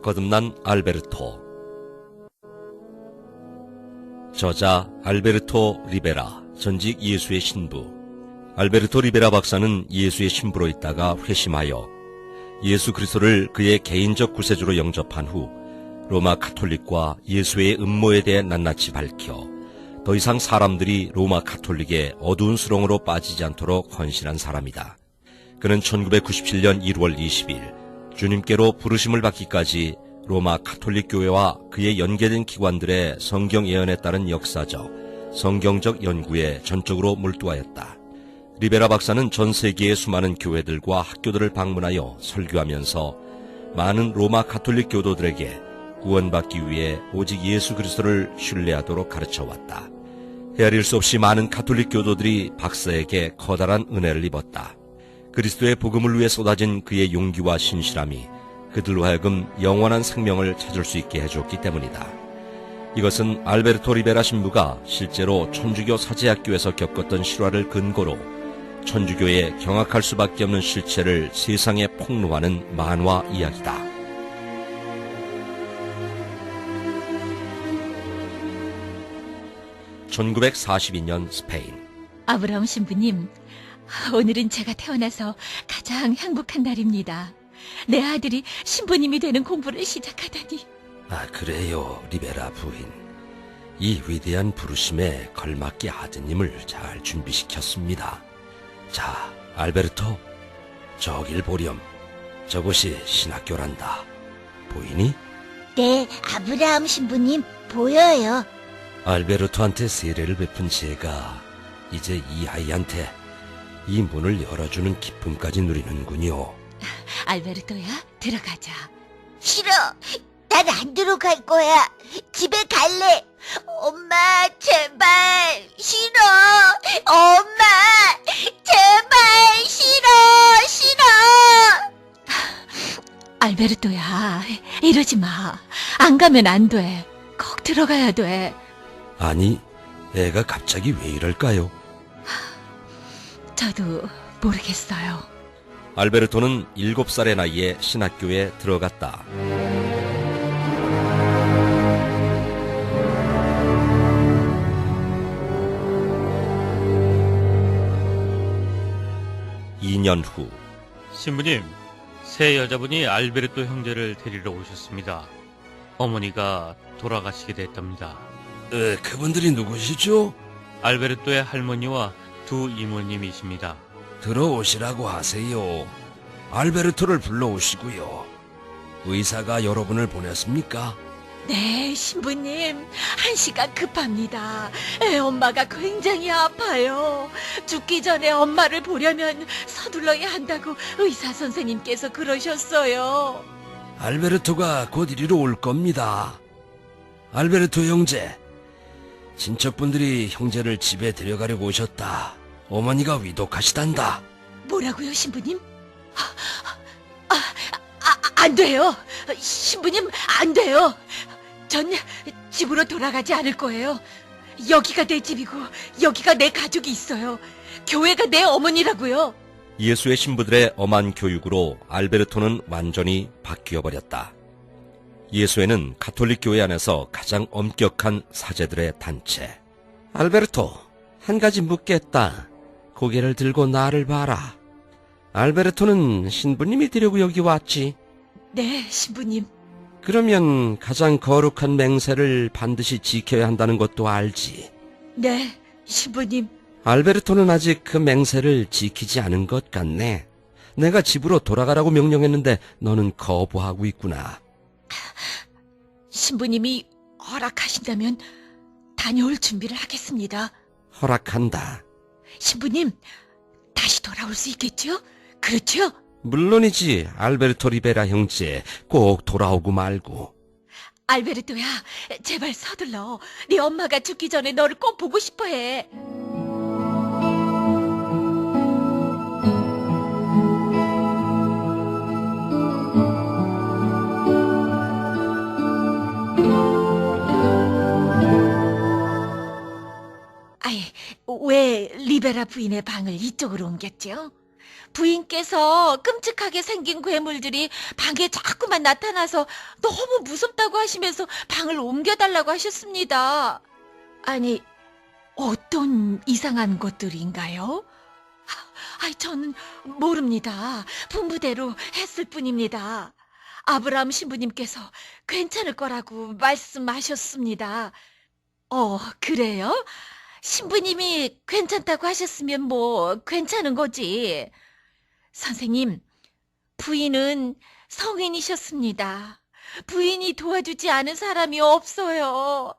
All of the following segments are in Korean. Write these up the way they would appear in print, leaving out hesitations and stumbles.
거듭난 알베르토. 저자 알베르토 리베라, 전직 예수의 신부. 알베르토 리베라 박사는 예수의 신부로 있다가 회심하여 예수 그리스도를 그의 개인적 구세주로 영접한 후 로마 가톨릭과 예수의 음모에 대해 낱낱이 밝혀 더 이상 사람들이 로마 가톨릭의 어두운 수렁으로 빠지지 않도록 헌신한 사람이다. 그는 1997년 1월 20일 주님께로 부르심을 받기까지 로마 가톨릭 교회와 그에 연계된 기관들의 성경 예언에 따른 역사적, 성경적 연구에 전적으로 몰두하였다. 리베라 박사는 전 세계의 수많은 교회들과 학교들을 방문하여 설교하면서 많은 로마 가톨릭 교도들에게 구원받기 위해 오직 예수 그리스도를 신뢰하도록 가르쳐왔다. 헤아릴 수 없이 많은 가톨릭 교도들이 박사에게 커다란 은혜를 입었다. 그리스도의 복음을 위해 쏟아진 그의 용기와 신실함이 그들로 하여금 영원한 생명을 찾을 수 있게 해줬기 때문이다. 이것은 알베르토 리베라 신부가 실제로 천주교 사제학교에서 겪었던 실화를 근거로 천주교의 경악할 수밖에 없는 실체를 세상에 폭로하는 만화 이야기다. (1942년) 스페인. 아브라함 신부님, 오늘은 제가 태어나서 가장 행복한 날입니다. 내 아들이 신부님이 되는 공부를 시작하다니. 그래요, 리베라 부인. 이 위대한 부르심에 걸맞게 아드님을 잘 준비시켰습니다. 자, 알베르토, 저길 보렴. 저곳이 신학교란다. 보이니? 네, 아브라함 신부님, 보여요. 알베르토한테 세례를 베푼 제가 이제 이 아이한테 이 문을 열어주는 기쁨까지 누리는군요. 알베르토야, 들어가자. 싫어. 난 안 들어갈 거야. 집에 갈래. 엄마, 제발. 싫어. 엄마, 제발. 싫어. 알베르토야, 이러지 마. 안 가면 안 돼. 꼭 들어가야 돼. 아니, 애가 갑자기 왜 이럴까요? 저도 모르겠어요. 알베르토는 7살의 나이에 신학교에 들어갔다. (2년) 후. 신부님, 새 여자분이 알베르토 형제를 데리러 오셨습니다. 어머니가 돌아가시게 됐답니다. 그분들이 누구시죠? 알베르토의 할머니와 두 이모님이십니다. 들어오시라고 하세요. 알베르토를 불러오시고요. 의사가 여러분을 보냈습니까? 네, 신부님. 한시가 급합니다. 엄마가 굉장히 아파요. 죽기 전에 엄마를 보려면 서둘러야 한다고 의사 선생님께서 그러셨어요. 알베르토가 곧 이리로 올 겁니다. 알베르토 형제, 친척분들이 형제를 집에 데려가려고 오셨다. 어머니가 위독하시단다. 뭐라고요, 신부님? 안 돼요. 신부님, 안 돼요. 전 집으로 돌아가지 않을 거예요. 여기가 내 집이고 여기가 내 가족이 있어요. 교회가 내 어머니라고요. 예수의 신부들의 엄한 교육으로 알베르토는 완전히 바뀌어버렸다. 예수회는 가톨릭 교회 안에서 가장 엄격한 사제들의 단체. 알베르토, 한 가지 묻겠다. 고개를 들고 나를 봐라. 알베르토는 신부님이 되려고 여기 왔지? 네, 신부님. 그러면 가장 거룩한 맹세를 반드시 지켜야 한다는 것도 알지? 네, 신부님. 알베르토는 아직 그 맹세를 지키지 않은 것 같네. 내가 집으로 돌아가라고 명령했는데 너는 거부하고 있구나. 신부님이 허락하신다면 다녀올 준비를 하겠습니다. 허락한다. 신부님, 다시 돌아올 수 있겠죠? 그렇죠? 물론이지, 알베르토 리베라 형제. 꼭 돌아오고 말고. 알베르토야, 제발 서둘러. 네 엄마가 죽기 전에 너를 꼭 보고 싶어 해. 왜 리베라 부인의 방을 이쪽으로 옮겼죠? 부인께서 끔찍하게 생긴 괴물들이 방에 자꾸만 나타나서 너무 무섭다고 하시면서 방을 옮겨달라고 하셨습니다. 아니, 어떤 이상한 것들인가요? 저는 모릅니다. 분부대로 했을 뿐입니다. 아브라함 신부님께서 괜찮을 거라고 말씀하셨습니다. 그래요? 신부님이 괜찮다고 하셨으면 뭐 괜찮은 거지. 선생님, 부인은 성인이셨습니다. 부인이 도와주지 않은 사람이 없어요.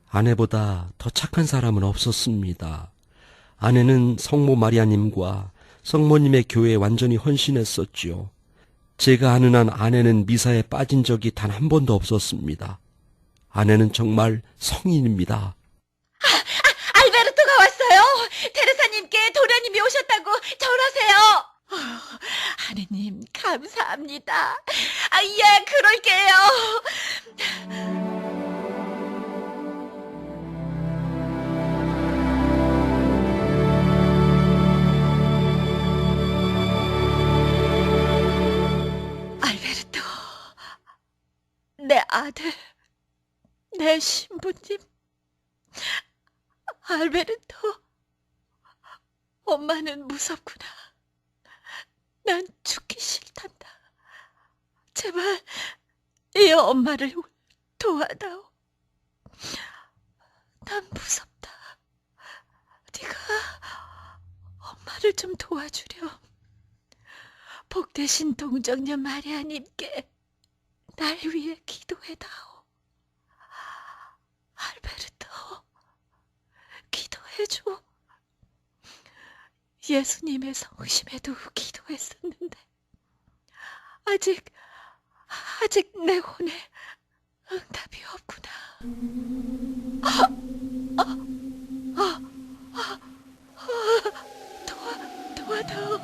아내보다 더 착한 사람은 없었습니다. 아내는 성모 마리아님과 성모님의 교회에 완전히 헌신했었지요. 제가 아는 한 아내는 미사에 빠진 적이 단 한 번도 없었습니다. 아내는 정말 성인입니다. 알베르토가 왔어요. 테레사님께 도련님이 오셨다고 전하세요. 하느님 감사합니다. 예, 그럴게요. 알베르토, 내 아들, 내 신부님. 알베르토, 엄마는 무섭구나. 난 죽기 싫단다. 제발 이 엄마를 도와다오. 난 무섭다. 네가 엄마를 좀 도와주렴. 복되신 동정녀 마리아님께 날 위해 기도해다오. 알베르토, 기도해줘. 예수님의 성심에도 기도했었는데 아직 내 혼에 응답이 없구나. 도와다오.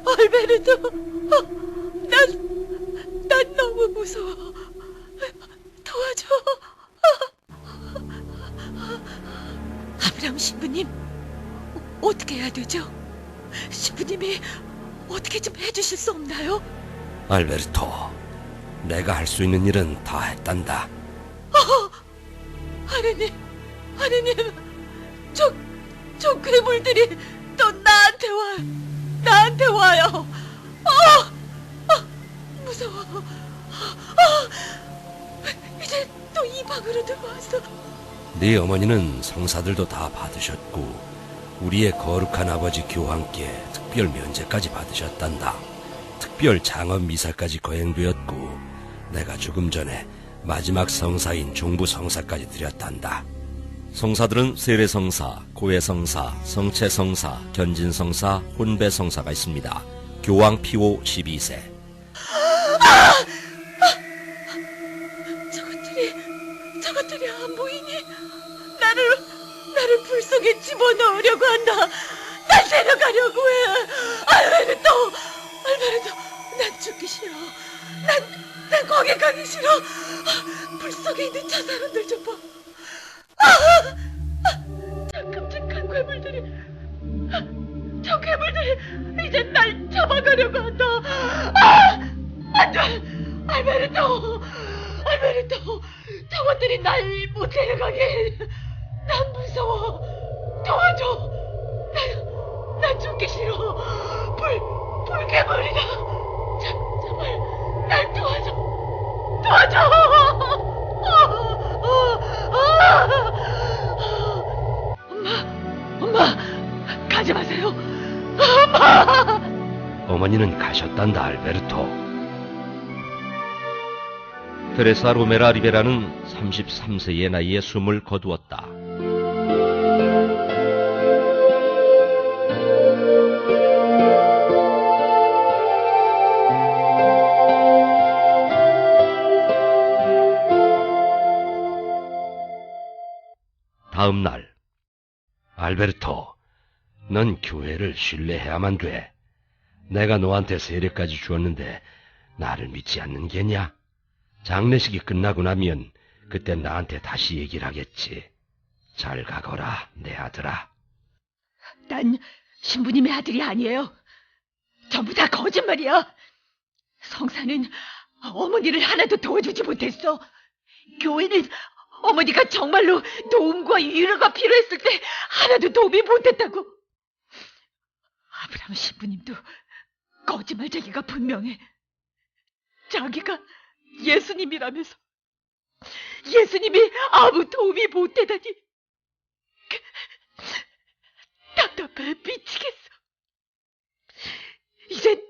알베르토, 난 너무 무서워. 도와줘. 아브라함 신부님, 어떻게 해야 되죠? 신부님이 어떻게 좀 해주실 수 없나요? 알베르토, 내가 할 수 있는 일은 다 했단다. 하느님, 저 괴물들이 또 나한테 와요. 무서워. 이제 또 이 방으로 들어왔어. 네 어머니는 성사들도 다 받으셨고 우리의 거룩한 아버지 교황께 특별 면제까지 받으셨단다. 특별 장엄 미사까지 거행되었고 내가 죽음 전에 마지막 성사인 종부 성사까지 드렸단다. 성사들은 세례성사, 고해성사, 성체성사, 견진성사, 혼배성사가 있습니다. 교황 피오 12세. 저것들이 안 보이니? 나를 불 속에 집어넣으려고 한다. 날 데려가려고 해. 알베르토, 난 죽기 싫어. 난 거기 가기 싫어. 불 속에 있는 저 사람들 좀 봐. 저 끔찍한 괴물들이, 저 괴물들이 이제 날 잡아가려고 한다. 안 돼! 알베르토, 저것들이 날 못 데려가게 해. 난 무서워. 도와줘. 난 죽기 싫어. 불괴물이다. 제발 날 도와줘. 엄마, 가지 마세요. 엄마. 어머니는 가셨단다, 알베르토. 테레사 로메라 리베라는 33세의 나이에 숨을 거두었다. 다음 날, 알베르토, 넌 교회를 신뢰해야만 돼. 내가 너한테 세례까지 주었는데 나를 믿지 않는 게냐? 장례식이 끝나고 나면 그때 나한테 다시 얘기를 하겠지. 잘 가거라, 내 아들아. 난 신부님의 아들이 아니에요. 전부 다 거짓말이야. 성사는 어머니를 하나도 도와주지 못했어. 교회는 어머니가 정말로 도움과 위로가 필요했을 때 하나도 도움이 못했다고. 아브라함 신부님도 거짓말쟁이가 분명해. 자기가 예수님이라면서 예수님이 아무 도움이 못되다니. 답답해 미치겠어. 이젠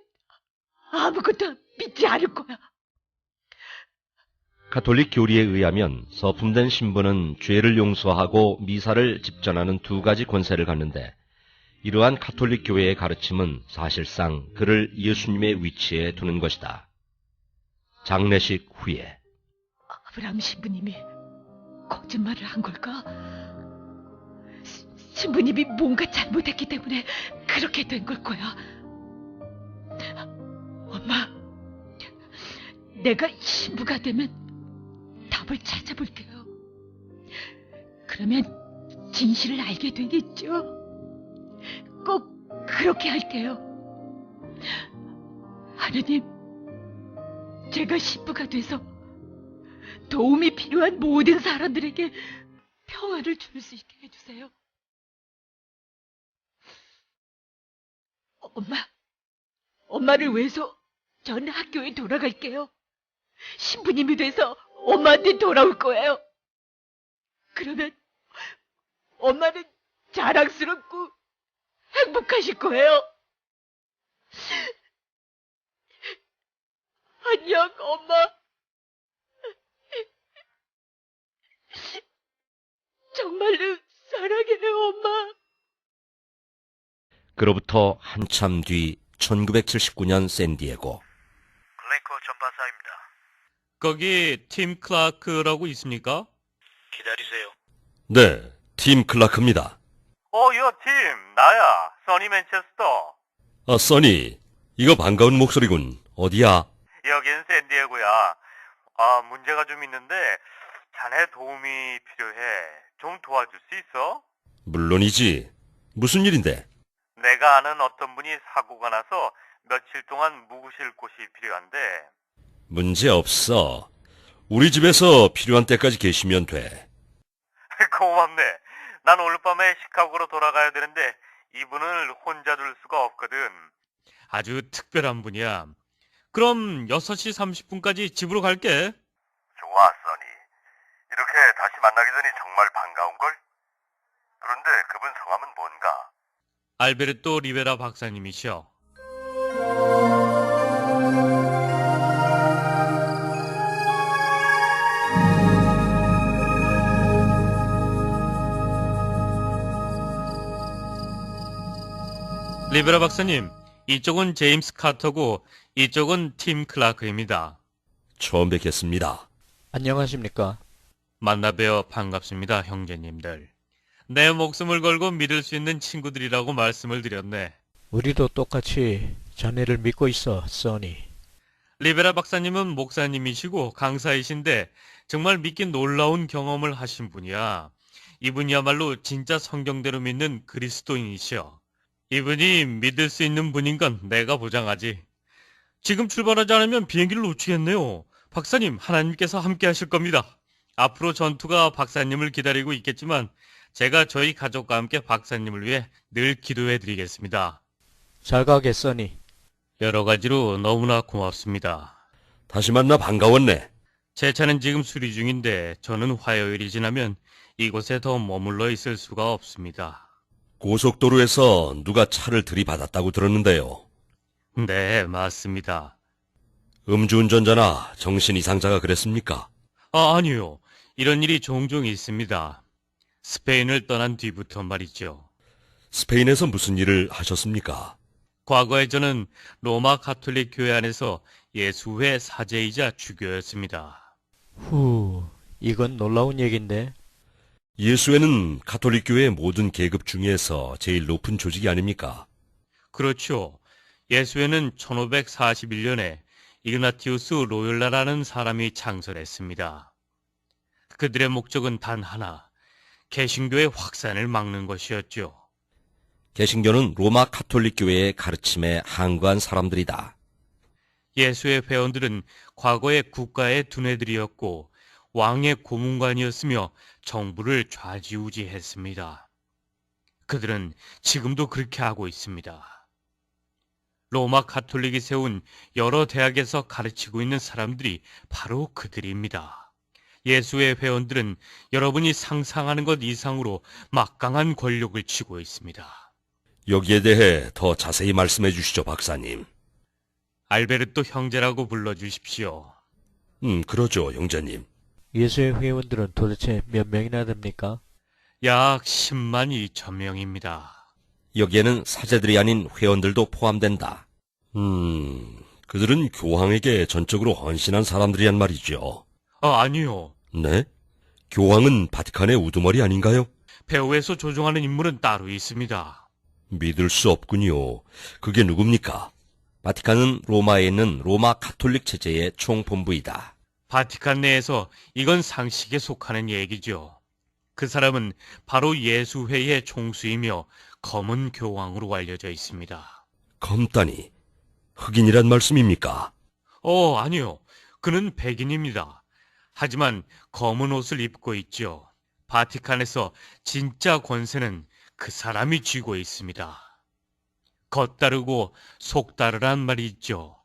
아무것도 믿지 않을 거야. 가톨릭 교리에 의하면 서품된 신부는 죄를 용서하고 미사를 집전하는 두 가지 권세를 갖는데, 이러한 가톨릭 교회의 가르침은 사실상 그를 예수님의 위치에 두는 것이다. 장례식 후에 아브라함 신부님이 거짓말을 한 걸까? 신부님이 뭔가 잘못했기 때문에 그렇게 된 걸 거야. 엄마, 내가 신부가 되면 답을 찾아볼게요. 그러면 진실을 알게 되겠죠? 꼭 그렇게 할게요. 하느님, 제가 신부가 돼서 도움이 필요한 모든 사람들에게 평안을 줄 수 있게 해주세요. 엄마를 위해서 전 학교에 돌아갈게요. 신부님이 돼서 엄마한테 돌아올 거예요. 그러면 엄마는 자랑스럽고 행복하실 거예요. 안녕, 엄마. 정말로 사랑해요, 엄마. 그로부터 한참 뒤 1979년 샌디에고. 블레이커 전파사입니다. 거기 팀 클라크라고 있습니까? 기다리세요. 네, 팀 클라크입니다. 팀, 나야, 써니 맨체스터. 써니, 이거 반가운 목소리군. 어디야? 여긴 샌디에고야. 문제가 좀 있는데, 자네 도움이 필요해. 좀 도와줄 수 있어? 물론이지. 무슨 일인데? 내가 아는 어떤 분이 사고가 나서 며칠 동안 묵으실 곳이 필요한데, 문제 없어. 우리 집에서 필요한 때까지 계시면 돼. 고맙네. 난 오늘 밤에 시카고로 돌아가야 되는데, 이분을 혼자 둘 수가 없거든. 아주 특별한 분이야. 그럼 6시 30분까지 집으로 갈게. 좋아, 써니. 이렇게 다시 만나게 되니 정말 반가운걸? 그런데 그분 성함은 뭔가? 알베르토 리베라 박사님이시여. 리베라 박사님, 이쪽은 제임스 카터고 이쪽은 팀 클라크입니다. 처음 뵙겠습니다. 안녕하십니까? 만나 뵈어 반갑습니다, 형제님들. 내 목숨을 걸고 믿을 수 있는 친구들이라고 말씀을 드렸네. 우리도 똑같이 자네를 믿고 있어, 써니. 리베라 박사님은 목사님이시고 강사이신데 정말 믿기 놀라운 경험을 하신 분이야. 이분이야말로 진짜 성경대로 믿는 그리스도인이시여. 이분이 믿을 수 있는 분인 건 내가 보장하지. 지금 출발하지 않으면 비행기를 놓치겠네요. 박사님, 하나님께서 함께 하실 겁니다. 앞으로 전투가 박사님을 기다리고 있겠지만 제가 저희 가족과 함께 박사님을 위해 늘 기도해 드리겠습니다. 잘 가게, 써니. 여러 가지로 너무나 고맙습니다. 다시 만나 반가웠네. 제 차는 지금 수리 중인데 저는 화요일이 지나면 이곳에 더 머물러 있을 수가 없습니다. 고속도로에서 누가 차를 들이받았다고 들었는데요. 네, 맞습니다. 음주운전자나 정신 이상자가 그랬습니까? 아니요. 이런 일이 종종 있습니다. 스페인을 떠난 뒤부터 말이죠. 스페인에서 무슨 일을 하셨습니까? 과거에 저는 로마 가톨릭 교회 안에서 예수회 사제이자 주교였습니다. 이건 놀라운 얘긴데. 예수회는 가톨릭 교회의 모든 계급 중에서 제일 높은 조직이 아닙니까? 그렇죠. 예수회는 1541년에 이그나티우스 로욜라라는 사람이 창설했습니다. 그들의 목적은 단 하나, 개신교의 확산을 막는 것이었죠. 개신교는 로마 카톨릭 교회의 가르침에 항거한 사람들이다. 예수의 회원들은 과거에 국가의 두뇌들이었고 왕의 고문관이었으며 정부를 좌지우지했습니다. 그들은 지금도 그렇게 하고 있습니다. 로마 카톨릭이 세운 여러 대학에서 가르치고 있는 사람들이 바로 그들입니다. 예수의 회원들은 여러분이 상상하는 것 이상으로 막강한 권력을 쥐고 있습니다. 여기에 대해 더 자세히 말씀해 주시죠, 박사님. 알베르토 형제라고 불러주십시오. 그러죠, 형제님. 예수의 회원들은 도대체 몇 명이나 됩니까? 약 10만 2천 명입니다. 여기에는 사제들이 아닌 회원들도 포함된다. 그들은 교황에게 전적으로 헌신한 사람들이란 말이죠. 아니요. 네? 교황은 바티칸의 우두머리 아닌가요? 배후에서 조종하는 인물은 따로 있습니다. 믿을 수 없군요. 그게 누굽니까? 바티칸은 로마에 있는 로마 카톨릭 체제의 총본부이다. 바티칸 내에서 이건 상식에 속하는 얘기죠. 그 사람은 바로 예수회의 총수이며 검은 교황으로 알려져 있습니다. 검다니, 흑인이란 말씀입니까? 아니요. 그는 백인입니다. 하지만 검은 옷을 입고 있죠. 바티칸에서 진짜 권세는 그 사람이 쥐고 있습니다. 겉다르고 속다르란 말이 있죠.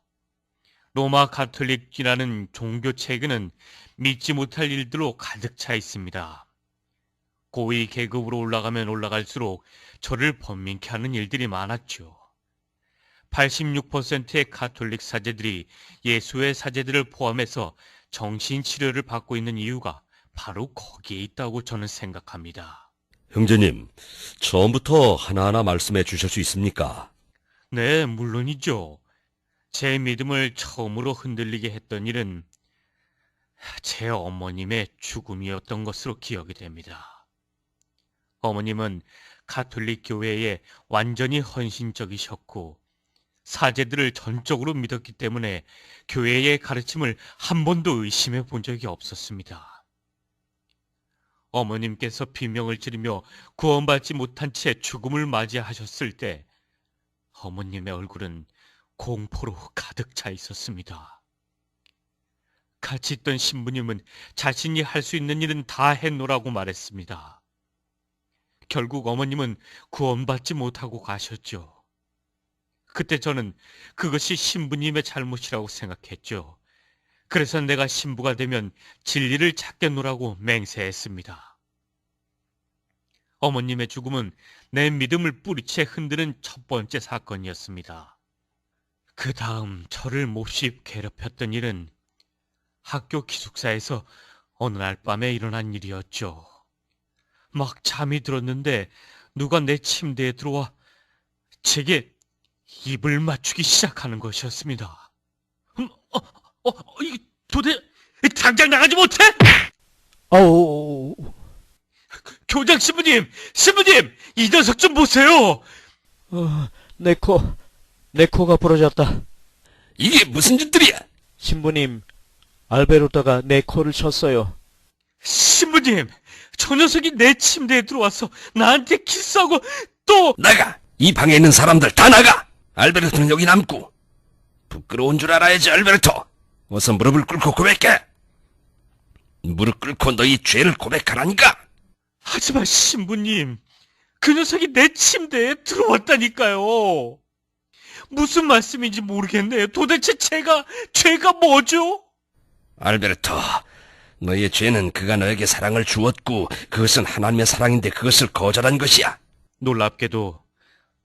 로마 가톨릭이라는 종교 체계는 믿지 못할 일들로 가득 차 있습니다. 고위 계급으로 올라가면 올라갈수록 저를 번민케 하는 일들이 많았죠. 86%의 가톨릭 사제들이 예수의 사제들을 포함해서 정신치료를 받고 있는 이유가 바로 거기에 있다고 저는 생각합니다. 형제님, 처음부터 하나하나 말씀해 주실 수 있습니까? 네, 물론이죠. 제 믿음을 처음으로 흔들리게 했던 일은 제 어머님의 죽음이었던 것으로 기억이 됩니다. 어머님은 가톨릭 교회에 완전히 헌신적이셨고 사제들을 전적으로 믿었기 때문에 교회의 가르침을 한 번도 의심해 본 적이 없었습니다. 어머님께서 비명을 지르며 구원받지 못한 채 죽음을 맞이하셨을 때 어머님의 얼굴은 공포로 가득 차 있었습니다. 같이 있던 신부님은 자신이 할 수 있는 일은 다 해놓으라고 말했습니다. 결국 어머님은 구원받지 못하고 가셨죠. 그때 저는 그것이 신부님의 잘못이라고 생각했죠. 그래서 내가 신부가 되면 진리를 찾겠노라고 맹세했습니다. 어머님의 죽음은 내 믿음을 뿌리채 흔드는 첫 번째 사건이었습니다. 그 다음 저를 몹시 괴롭혔던 일은 학교 기숙사에서 어느 날 밤에 일어난 일이었죠. 막 잠이 들었는데 누가 내 침대에 들어와 제게 입을 맞추기 시작하는 것이었습니다. 이게 도대체 당장 나가지 못해? 아우, 교장 신부님, 이 녀석 좀 보세요. 내 코가 부러졌다. 이게 무슨 짓들이야? 신부님, 알베르토가 내 코를 쳤어요. 신부님, 저 녀석이 내 침대에 들어와서 나한테 키스하고 또 나가! 이 방에 있는 사람들 다 나가! 알베르토는 여기 남고. 부끄러운 줄 알아야지, 알베르토. 어서 무릎을 꿇고 고백해. 무릎 꿇고 너희 죄를 고백하라니까. 하지만 신부님, 그 녀석이 내 침대에 들어왔다니까요. 무슨 말씀인지 모르겠네요. 도대체 죄가 뭐죠? 알베르토, 너의 죄는 그가 너에게 사랑을 주었고 그것은 하나님의 사랑인데 그것을 거절한 것이야. 놀랍게도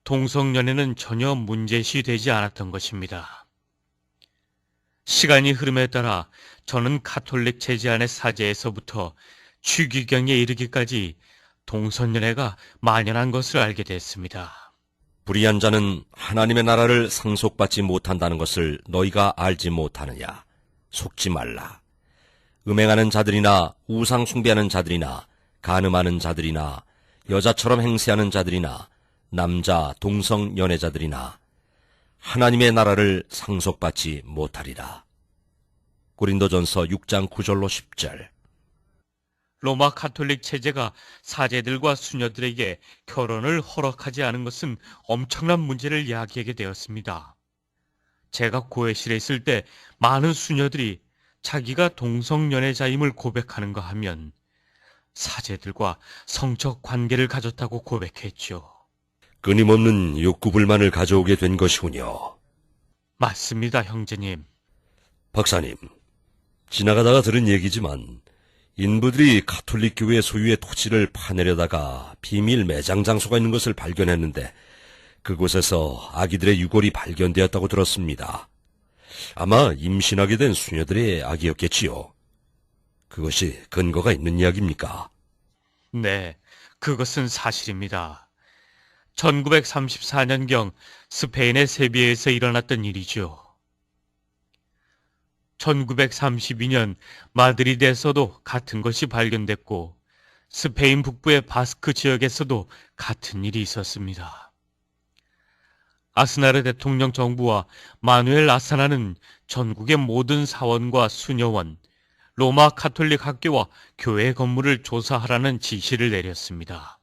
동성연애는 전혀 문제시 되지 않았던 것입니다. 시간이 흐름에 따라 저는 가톨릭 체제 안의 사제에서부터 추기경에 이르기까지 동성연애가 만연한 것을 알게 됐습니다. 불의한 자는 하나님의 나라를 상속받지 못한다는 것을 너희가 알지 못하느냐. 속지 말라. 음행하는 자들이나 우상 숭배하는 자들이나 간음하는 자들이나 여자처럼 행세하는 자들이나 남자 동성 연애자들이나 하나님의 나라를 상속받지 못하리라. 고린도전서 6장 9절로 10절. 로마 가톨릭 체제가 사제들과 수녀들에게 결혼을 허락하지 않은 것은 엄청난 문제를 야기하게 되었습니다. 제가 고해실에 있을 때 많은 수녀들이 자기가 동성연애자임을 고백하는가 하면 사제들과 성적 관계를 가졌다고 고백했죠. 끊임없는 욕구불만을 가져오게 된 것이군요. 맞습니다, 형제님. 박사님, 지나가다가 들은 얘기지만 인부들이 가톨릭 교회 소유의 토지를 파내려다가 비밀 매장 장소가 있는 것을 발견했는데 그곳에서 아기들의 유골이 발견되었다고 들었습니다. 아마 임신하게 된 수녀들의 아기였겠지요. 그것이 근거가 있는 이야기입니까? 네, 그것은 사실입니다. 1934년경 스페인의 세비야에서 일어났던 일이죠. 1932년 마드리드에서도 같은 것이 발견됐고 스페인 북부의 바스크 지역에서도 같은 일이 있었습니다. 아스나르 대통령 정부와 마누엘 아사나는 전국의 모든 사원과 수녀원, 로마 가톨릭 학교와 교회 건물을 조사하라는 지시를 내렸습니다.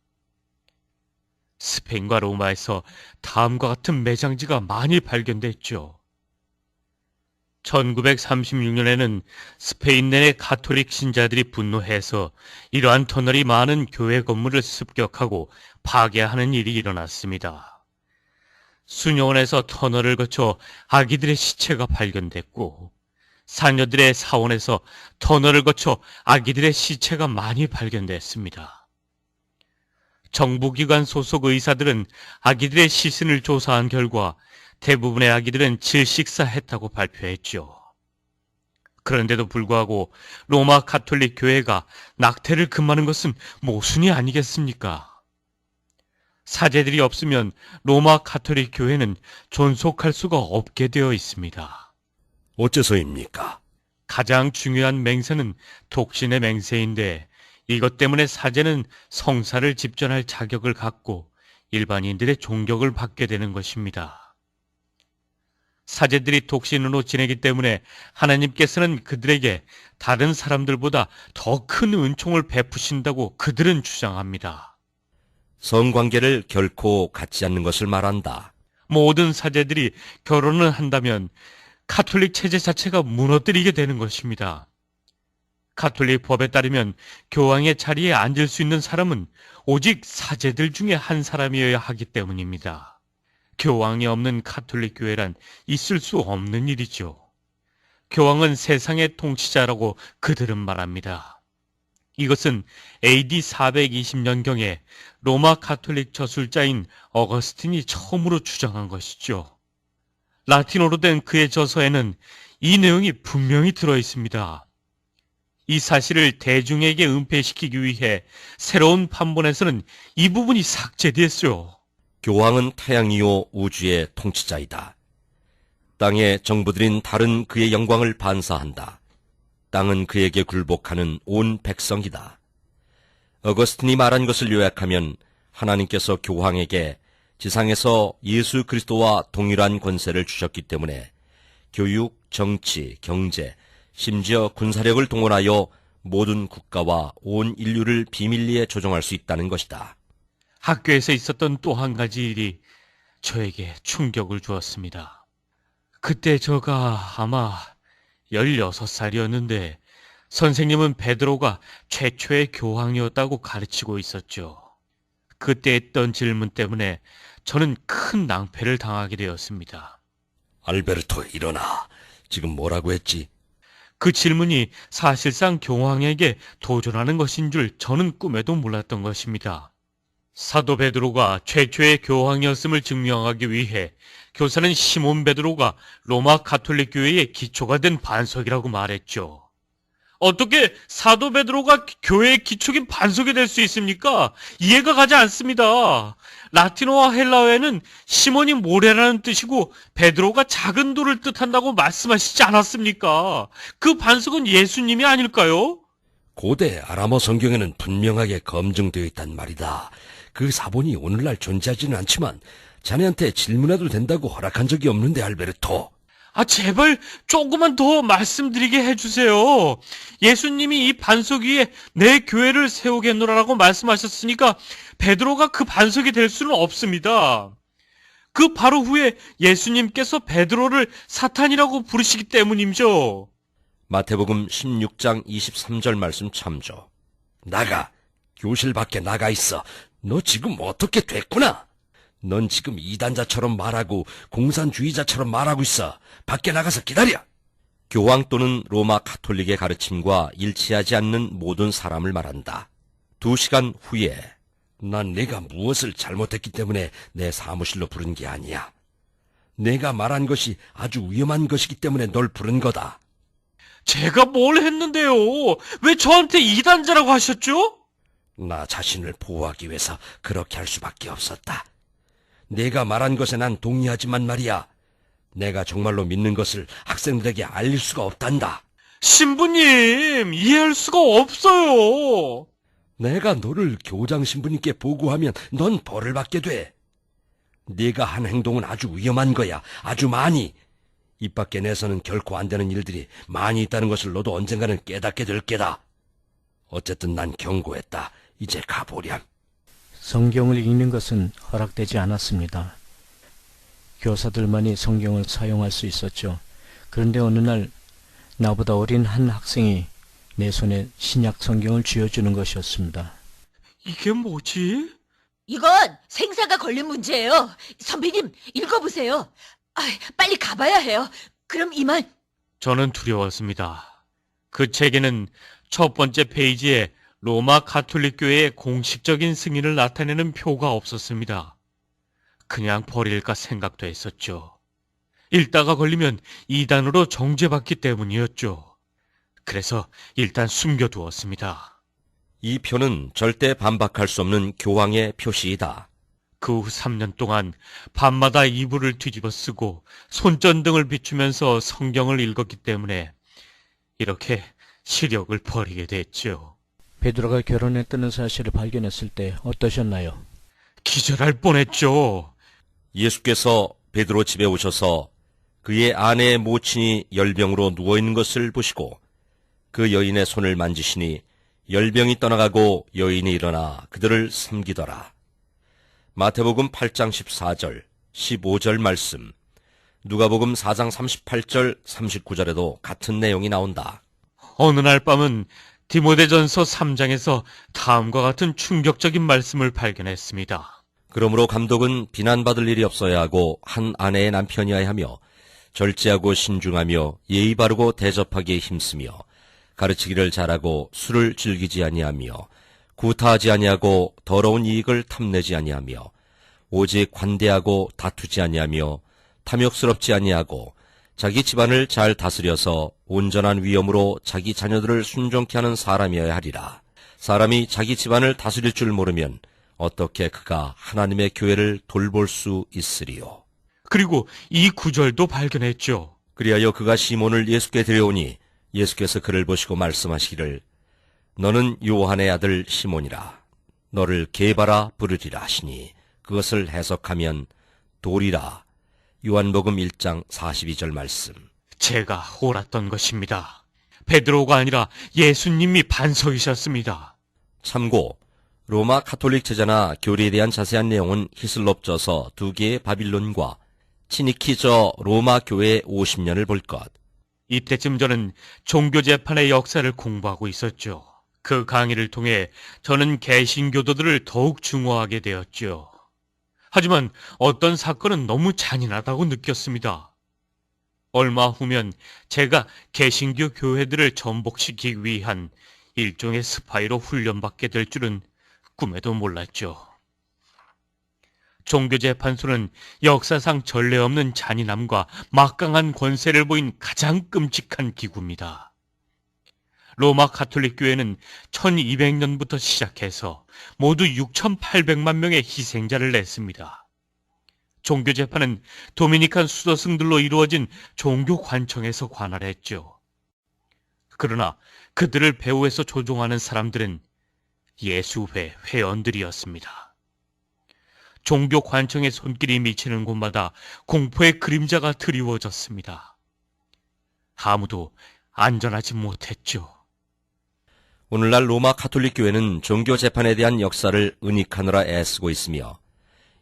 스페인과 로마에서 다음과 같은 매장지가 많이 발견됐죠. 1936년에는 스페인 내의 가톨릭 신자들이 분노해서 이러한 터널이 많은 교회 건물을 습격하고 파괴하는 일이 일어났습니다. 수녀원에서 터널을 거쳐 아기들의 시체가 발견됐고 사녀들의 사원에서 터널을 거쳐 아기들의 시체가 많이 발견됐습니다. 정부기관 소속 의사들은 아기들의 시신을 조사한 결과 대부분의 아기들은 질식사했다고 발표했죠. 그런데도 불구하고 로마 가톨릭 교회가 낙태를 금하는 것은 모순이 아니겠습니까? 사제들이 없으면 로마 가톨릭 교회는 존속할 수가 없게 되어 있습니다. 어째서입니까? 가장 중요한 맹세는 독신의 맹세인데 이것 때문에 사제는 성사를 집전할 자격을 갖고 일반인들의 존경을 받게 되는 것입니다. 사제들이 독신으로 지내기 때문에 하나님께서는 그들에게 다른 사람들보다 더 큰 은총을 베푸신다고 그들은 주장합니다. 성관계를 결코 갖지 않는 것을 말한다. 모든 사제들이 결혼을 한다면 가톨릭 체제 자체가 무너뜨리게 되는 것입니다. 가톨릭 법에 따르면 교황의 자리에 앉을 수 있는 사람은 오직 사제들 중에 한 사람이어야 하기 때문입니다. 교황이 없는 가톨릭 교회란 있을 수 없는 일이죠. 교황은 세상의 통치자라고 그들은 말합니다. 이것은 AD 420년경에 로마 가톨릭 저술자인 어거스틴이 처음으로 주장한 것이죠. 라틴어로 된 그의 저서에는 이 내용이 분명히 들어 있습니다. 이 사실을 대중에게 은폐시키기 위해 새로운 판본에서는 이 부분이 삭제됐어요. 교황은 태양이요 우주의 통치자이다. 땅의 정부들인 달은 그의 영광을 반사한다. 땅은 그에게 굴복하는 온 백성이다. 어거스틴이 말한 것을 요약하면 하나님께서 교황에게 지상에서 예수 그리스도와 동일한 권세를 주셨기 때문에 교육, 정치, 경제, 심지어 군사력을 동원하여 모든 국가와 온 인류를 비밀리에 조종할 수 있다는 것이다. 학교에서 있었던 또 한 가지 일이 저에게 충격을 주었습니다. 그때 제가 아마 16살이었는데 선생님은 베드로가 최초의 교황이었다고 가르치고 있었죠. 그때 했던 질문 때문에 저는 큰 낭패를 당하게 되었습니다. 알베르토, 일어나. 지금 뭐라고 했지? 그 질문이 사실상 교황에게 도전하는 것인 줄 저는 꿈에도 몰랐던 것입니다. 사도 베드로가 최초의 교황이었음을 증명하기 위해 교사는 시몬 베드로가 로마 가톨릭 교회의 기초가 된 반석이라고 말했죠. 어떻게 사도 베드로가 교회의 기초인 반석이 될 수 있습니까? 이해가 가지 않습니다. 라틴어와 헬라어에는 시몬이 모래라는 뜻이고 베드로가 작은 돌을 뜻한다고 말씀하시지 않았습니까? 그 반석은 예수님이 아닐까요? 고대 아람어 성경에는 분명하게 검증되어 있단 말이다. 그 사본이 오늘날 존재하지는 않지만 자네한테 질문해도 된다고 허락한 적이 없는데, 알베르토. 제발 조금만 더 말씀드리게 해주세요. 예수님이 이 반석 위에 내 교회를 세우겠노라라고 말씀하셨으니까 베드로가 그 반석이 될 수는 없습니다. 그 바로 후에 예수님께서 베드로를 사탄이라고 부르시기 때문이죠. 마태복음 16장 23절 말씀 참조. 나가, 교실 밖에 나가 있어. 너 지금 어떻게 됐구나? 넌 지금 이단자처럼 말하고 공산주의자처럼 말하고 있어. 밖에 나가서 기다려. 교황 또는 로마 가톨릭의 가르침과 일치하지 않는 모든 사람을 말한다. 2시간 후에 난 내가 무엇을 잘못했기 때문에 내 사무실로 부른 게 아니야. 내가 말한 것이 아주 위험한 것이기 때문에 널 부른 거다. 제가 뭘 했는데요? 왜 저한테 이단자라고 하셨죠? 나 자신을 보호하기 위해서 그렇게 할 수밖에 없었다. 내가 말한 것에 난 동의하지만 말이야. 내가 정말로 믿는 것을 학생들에게 알릴 수가 없단다. 신부님, 이해할 수가 없어요. 내가 너를 교장 신부님께 보고하면 넌 벌을 받게 돼. 네가 한 행동은 아주 위험한 거야. 아주 많이. 입 밖에 내서는 결코 안 되는 일들이 많이 있다는 것을 너도 언젠가는 깨닫게 될 게다. 어쨌든 난 경고했다. 이제 가보렴. 성경을 읽는 것은 허락되지 않았습니다. 교사들만이 성경을 사용할 수 있었죠. 그런데 어느 날 나보다 어린 한 학생이 내 손에 신약 성경을 쥐어주는 것이었습니다. 이게 뭐지? 이건 생사가 걸린 문제예요. 선배님, 읽어보세요. 빨리 가봐야 해요. 그럼 이만. 저는 두려웠습니다. 그 책에는 첫 번째 페이지에 로마 가톨릭 교회의 공식적인 승인을 나타내는 표가 없었습니다. 그냥 버릴까 생각도 했었죠. 읽다가 걸리면 이단으로 정죄받기 때문이었죠. 그래서 일단 숨겨두었습니다. 이 표는 절대 반박할 수 없는 교황의 표시이다. 그 후 3년 동안 밤마다 이불을 뒤집어 쓰고 손전등을 비추면서 성경을 읽었기 때문에 이렇게 시력을 버리게 됐죠. 베드로가 결혼했다는 사실을 발견했을 때 어떠셨나요? 기절할 뻔했죠. 예수께서 베드로 집에 오셔서 그의 아내의 모친이 열병으로 누워있는 것을 보시고 그 여인의 손을 만지시니 열병이 떠나가고 여인이 일어나 그들을 섬기더라. 마태복음 8장 14절, 15절 말씀, 누가복음 4장 38절, 39절에도 같은 내용이 나온다. 어느 날 밤은 디모데전서 3장에서 다음과 같은 충격적인 말씀을 발견했습니다. 그러므로 감독은 비난받을 일이 없어야 하고 한 아내의 남편이어야 하며 절제하고 신중하며 예의 바르고 대접하기에 힘쓰며 가르치기를 잘하고 술을 즐기지 아니하며 구타하지 아니하고 더러운 이익을 탐내지 아니하며 오직 관대하고 다투지 아니하며 탐욕스럽지 아니하고 자기 집안을 잘 다스려서 온전한 위엄으로 자기 자녀들을 순종케 하는 사람이어야 하리라. 사람이 자기 집안을 다스릴 줄 모르면 어떻게 그가 하나님의 교회를 돌볼 수 있으리요. 그리고 이 구절도 발견했죠. 그리하여 그가 시몬을 예수께 데려오니 예수께서 그를 보시고 말씀하시기를 너는 요한의 아들 시몬이라. 너를 게바라 부르리라 하시니 그것을 해석하면 돌이라. 요한복음 1장 42절 말씀. 제가 옳았던 것입니다. 베드로가 아니라 예수님이 반석이셨습니다. 참고 로마 가톨릭 제자나 교리에 대한 자세한 내용은 히슬롭저서 2개의 바빌론과 치니키저 로마 교회 50년을 볼 것. 이때쯤 저는 종교재판의 역사를 공부하고 있었죠. 그 강의를 통해 저는 개신교도들을 더욱 증오하게 되었죠. 하지만 어떤 사건은 너무 잔인하다고 느꼈습니다. 얼마 후면 제가 개신교 교회들을 전복시키기 위한 일종의 스파이로 훈련받게 될 줄은 꿈에도 몰랐죠. 종교재판소는 역사상 전례 없는 잔인함과 막강한 권세를 보인 가장 끔찍한 기구입니다. 로마 가톨릭 교회는 1200년부터 시작해서 모두 6800만 명의 희생자를 냈습니다. 종교재판은 도미니칸 수도승들로 이루어진 종교 관청에서 관할했죠. 그러나 그들을 배후에서 조종하는 사람들은 예수회 회원들이었습니다. 종교 관청의 손길이 미치는 곳마다 공포의 그림자가 드리워졌습니다. 아무도 안전하지 못했죠. 오늘날 로마 가톨릭 교회는 종교 재판에 대한 역사를 은닉하느라 애쓰고 있으며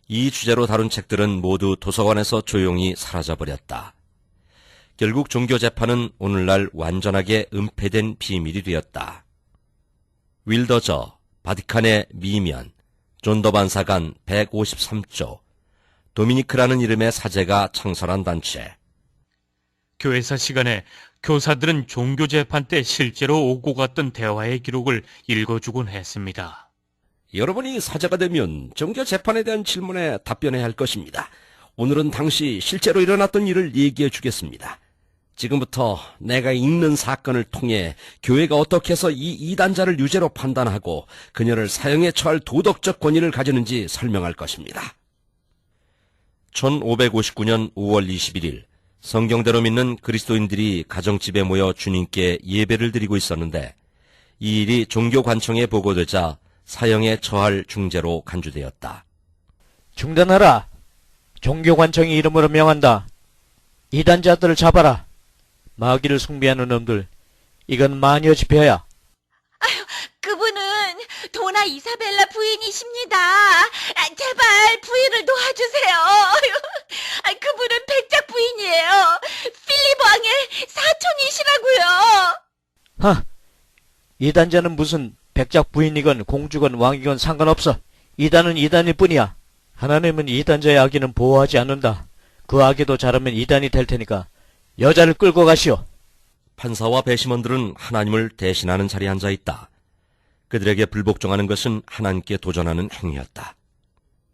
이 주제로 다룬 책들은 모두 도서관에서 조용히 사라져버렸다. 결국 종교 재판은 오늘날 완전하게 은폐된 비밀이 되었다. 윌더저, 바티칸의 미면, 존더 반사관 153조, 도미니크라는 이름의 사제가 창설한 단체. 교회사 시간에 교사들은 종교 재판 때 실제로 오고 갔던 대화의 기록을 읽어주곤 했습니다. 여러분이 사제가 되면 종교 재판에 대한 질문에 답변해야 할 것입니다. 오늘은 당시 실제로 일어났던 일을 얘기해 주겠습니다. 지금부터 내가 읽는 사건을 통해 교회가 어떻게 해서 이 이단자를 유죄로 판단하고 그녀를 사형에 처할 도덕적 권위를 가지는지 설명할 것입니다. 1559년 5월 21일 성경대로 믿는 그리스도인들이 가정집에 모여 주님께 예배를 드리고 있었는데 이 일이 종교관청에 보고되자 사형에 처할 중죄로 간주되었다. 중단하라. 종교관청이 이름으로 명한다. 이단자들을 잡아라. 마귀를 숭배하는 놈들. 이건 마녀 집회야. 그분은 도나 이사벨라 부인이십니다. 제발 부인을 도와주세요. 그분은 백작 부인이에요. 필립 왕의 사촌이시라고요. 하! 이단자는 무슨 백작 부인이건 공주건 왕이건 상관없어. 이단은 이단일 뿐이야. 하나님은 이단자의 아기는 보호하지 않는다. 그 아기도 자라면 이단이 될 테니까 여자를 끌고 가시오. 판사와 배심원들은 하나님을 대신하는 자리에 앉아 있다. 그들에게 불복종하는 것은 하나님께 도전하는 행위였다.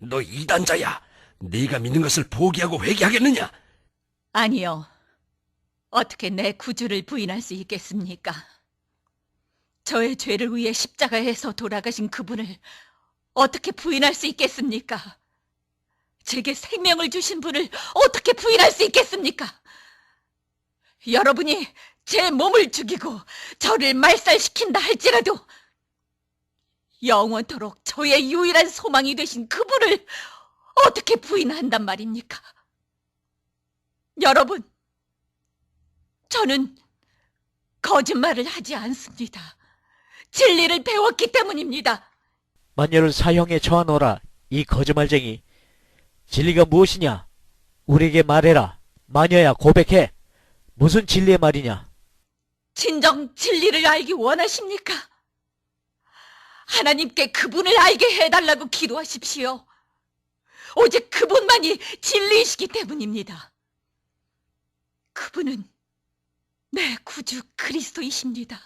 너 이단자야. 네가 믿는 것을 포기하고 회개하겠느냐? 아니요. 어떻게 내 구주를 부인할 수 있겠습니까? 저의 죄를 위해 십자가에서 돌아가신 그분을 어떻게 부인할 수 있겠습니까? 제게 생명을 주신 분을 어떻게 부인할 수 있겠습니까? 여러분이 제 몸을 죽이고 저를 말살시킨다 할지라도 영원토록 저의 유일한 소망이 되신 그분을 어떻게 부인한단 말입니까? 여러분, 저는 거짓말을 하지 않습니다. 진리를 배웠기 때문입니다. 마녀를 사형에 처하노라. 이 거짓말쟁이. 진리가 무엇이냐? 우리에게 말해라. 마녀야, 고백해. 무슨 진리의 말이냐? 진정 진리를 알기 원하십니까? 하나님께 그분을 알게 해달라고 기도하십시오. 오직 그분만이 진리이시기 때문입니다. 그분은 내 구주 그리스도이십니다.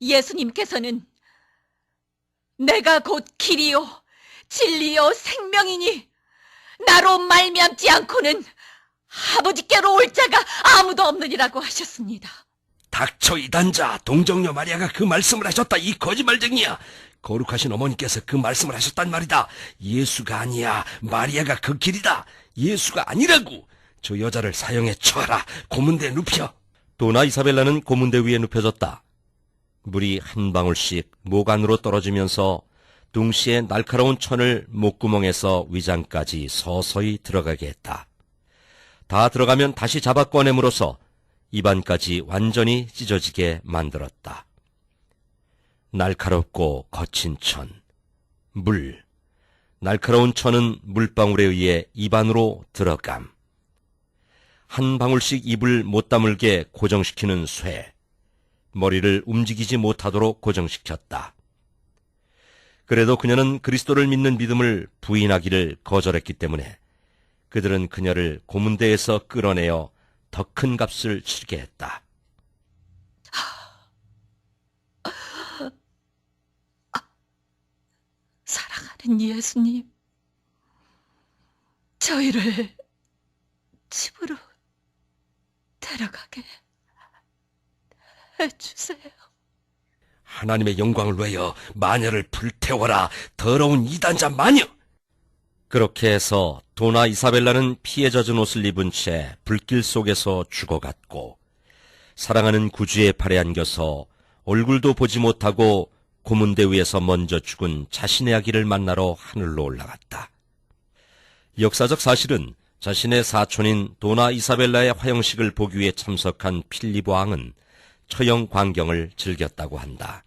예수님께서는 내가 곧 길이요 진리요 생명이니 나로 말미암지 않고는 아버지께로 올 자가 아무도 없느니라고 하셨습니다. 닥쳐 이단자. 동정녀 마리아가 그 말씀을 하셨다. 이 거짓말쟁이야. 거룩하신 어머니께서 그 말씀을 하셨단 말이다. 예수가 아니야. 마리아가 그 길이다. 예수가 아니라고. 저 여자를 사형에 처하라. 고문대에 눕혀. 도나 이사벨라는 고문대 위에 눕혀졌다. 물이 한 방울씩 목 안으로 떨어지면서 둥시의 날카로운 천을 목구멍에서 위장까지 서서히 들어가게 했다. 다 들어가면 다시 잡아 꺼냄으로써 입안까지 완전히 찢어지게 만들었다. 날카롭고 거친 천, 물, 날카로운 천은 물방울에 의해 입안으로 들어감. 한 방울씩 입을 못 다물게 고정시키는 쇠, 머리를 움직이지 못하도록 고정시켰다. 그래도 그녀는 그리스도를 믿는 믿음을 부인하기를 거절했기 때문에 그들은 그녀를 고문대에서 끌어내어 더 큰 값을 치르게 했다. 사랑하는 예수님, 저희를 집으로 데려가게 해주세요. 하나님의 영광을 위하여 마녀를 불태워라. 더러운 이단자 마녀. 그렇게 해서 도나 이사벨라는 피에 젖은 옷을 입은 채 불길 속에서 죽어갔고 사랑하는 구주의 팔에 안겨서 얼굴도 보지 못하고 고문대 위에서 먼저 죽은 자신의 아기를 만나러 하늘로 올라갔다. 역사적 사실은 자신의 사촌인 도나 이사벨라의 화형식을 보기 위해 참석한 필립 왕은 처형 광경을 즐겼다고 한다.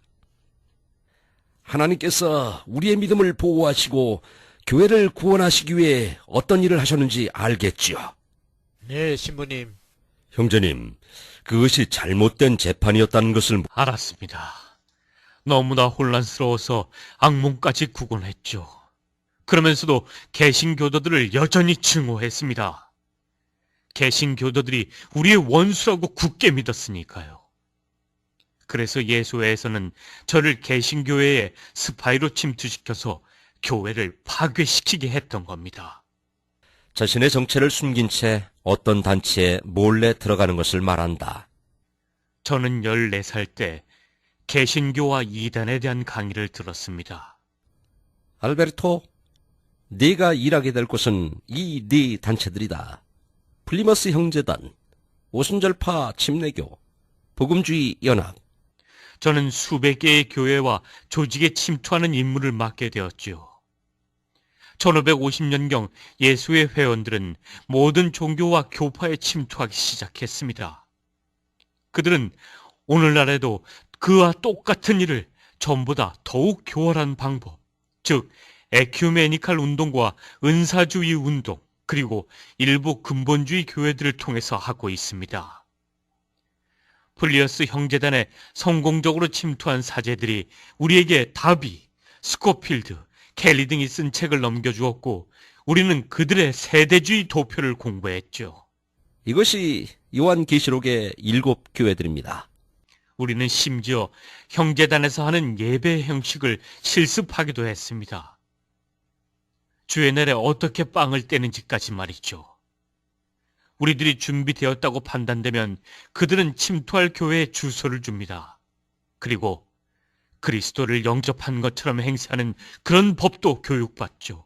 하나님께서 우리의 믿음을 보호하시고 교회를 구원하시기 위해 어떤 일을 하셨는지 알겠지요. 네, 신부님. 형제님, 그것이 잘못된 재판이었다는 것을 알았습니다. 너무나 혼란스러워서 악몽까지 꾸곤 했죠. 그러면서도 개신교도들을 여전히 증오했습니다. 개신교도들이 우리의 원수라고 굳게 믿었으니까요. 그래서 예수회에서는 저를 개신교회에 스파이로 침투시켜서 교회를 파괴시키게 했던 겁니다. 자신의 정체를 숨긴 채 어떤 단체에 몰래 들어가는 것을 말한다. 저는 14살 때 개신교와 이단에 대한 강의를 들었습니다. 알베르토, 네가 일하게 될 곳은 이 네 단체들이다. 플리머스 형제단, 오순절파 침례교, 복음주의 연합. 저는 수백 개의 교회와 조직에 침투하는 임무를 맡게 되었지요. 1550년경 예수의 회원들은 모든 종교와 교파에 침투하기 시작했습니다. 그들은 오늘날에도 그와 똑같은 일을 전보다 더욱 교활한 방법, 즉 에큐메니칼 운동과 은사주의 운동, 그리고 일부 근본주의 교회들을 통해서 하고 있습니다. 플리어스 형제단에 성공적으로 침투한 사제들이 우리에게 다비, 스코필드, 켈리 등이 쓴 책을 넘겨주었고 우리는 그들의 세대주의 도표를 공부했죠. 이것이 요한계시록의 7교회들입니다. 우리는 심지어 형제단에서 하는 예배 형식을 실습하기도 했습니다. 주의 날에 어떻게 빵을 떼는지까지 말이죠. 우리들이 준비되었다고 판단되면 그들은 침투할 교회에 주소를 줍니다. 그리고 그리스도를 영접한 것처럼 행세하는 그런 법도 교육받죠.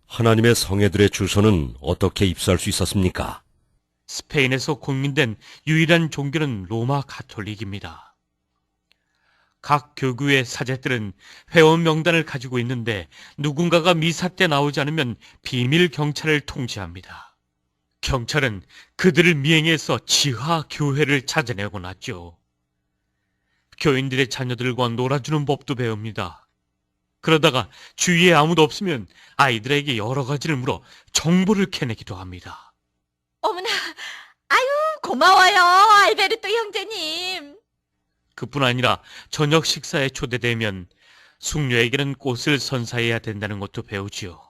하나님의 성애들의 주소는 어떻게 입수할 수 있었습니까? 스페인에서 공인된 유일한 종교는 로마 가톨릭입니다. 각 교구의 사제들은 회원 명단을 가지고 있는데 누군가가 미사 때 나오지 않으면 비밀 경찰을 통지합니다. 경찰은 그들을 미행해서 지하 교회를 찾아내곤 하죠. 교인들의 자녀들과 놀아주는 법도 배웁니다. 그러다가 주위에 아무도 없으면 아이들에게 여러 가지를 물어 정보를 캐내기도 합니다. 어머나, 아유, 고마워요, 알베르토 형제님. 그뿐 아니라 저녁 식사에 초대되면 숙녀에게는 꽃을 선사해야 된다는 것도 배우지요.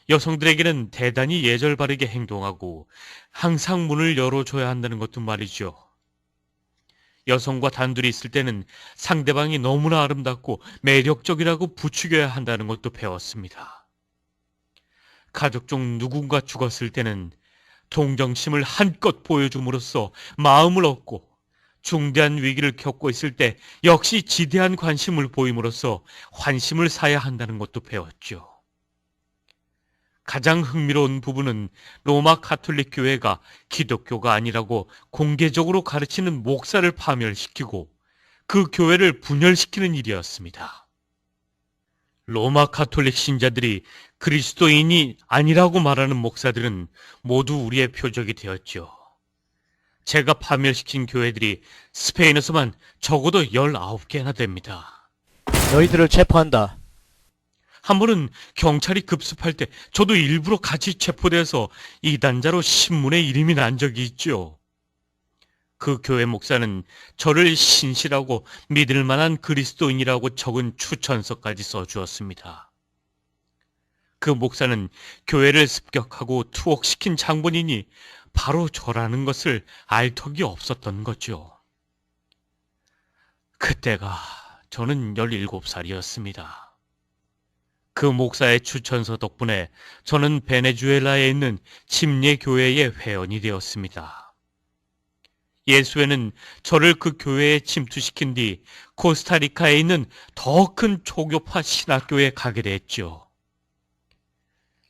여성들에게는 대단히 예절 바르게 행동하고 항상 문을 열어줘야 한다는 것도 말이죠. 여성과 단둘이 있을 때는 상대방이 너무나 아름답고 매력적이라고 부추겨야 한다는 것도 배웠습니다. 가족 중 누군가 죽었을 때는 동정심을 한껏 보여줌으로써 마음을 얻고 중대한 위기를 겪고 있을 때 역시 지대한 관심을 보임으로써 환심을 사야 한다는 것도 배웠죠. 가장 흥미로운 부분은 로마 가톨릭 교회가 기독교가 아니라고 공개적으로 가르치는 목사를 파멸시키고 그 교회를 분열시키는 일이었습니다. 로마 가톨릭 신자들이 그리스도인이 아니라고 말하는 목사들은 모두 우리의 표적이 되었죠. 제가 파멸시킨 교회들이 스페인에서만 적어도 19개나 됩니다. 너희들을 체포한다. 한 번은 경찰이 급습할 때 저도 일부러 같이 체포돼서 이단자로 신문에 이름이 난 적이 있죠. 그 교회 목사는 저를 신실하고 믿을 만한 그리스도인이라고 적은 추천서까지 써주었습니다. 그 목사는 교회를 습격하고 투옥시킨 장본인이 바로 저라는 것을 알 턱이 없었던 거죠. 그때가 저는 17살이었습니다. 그 목사의 추천서 덕분에 저는 베네수엘라에 있는 침례교회의 회원이 되었습니다. 예수회는 저를 그 교회에 침투시킨 뒤 코스타리카에 있는 더 큰 초교파 신학교에 가게 됐죠.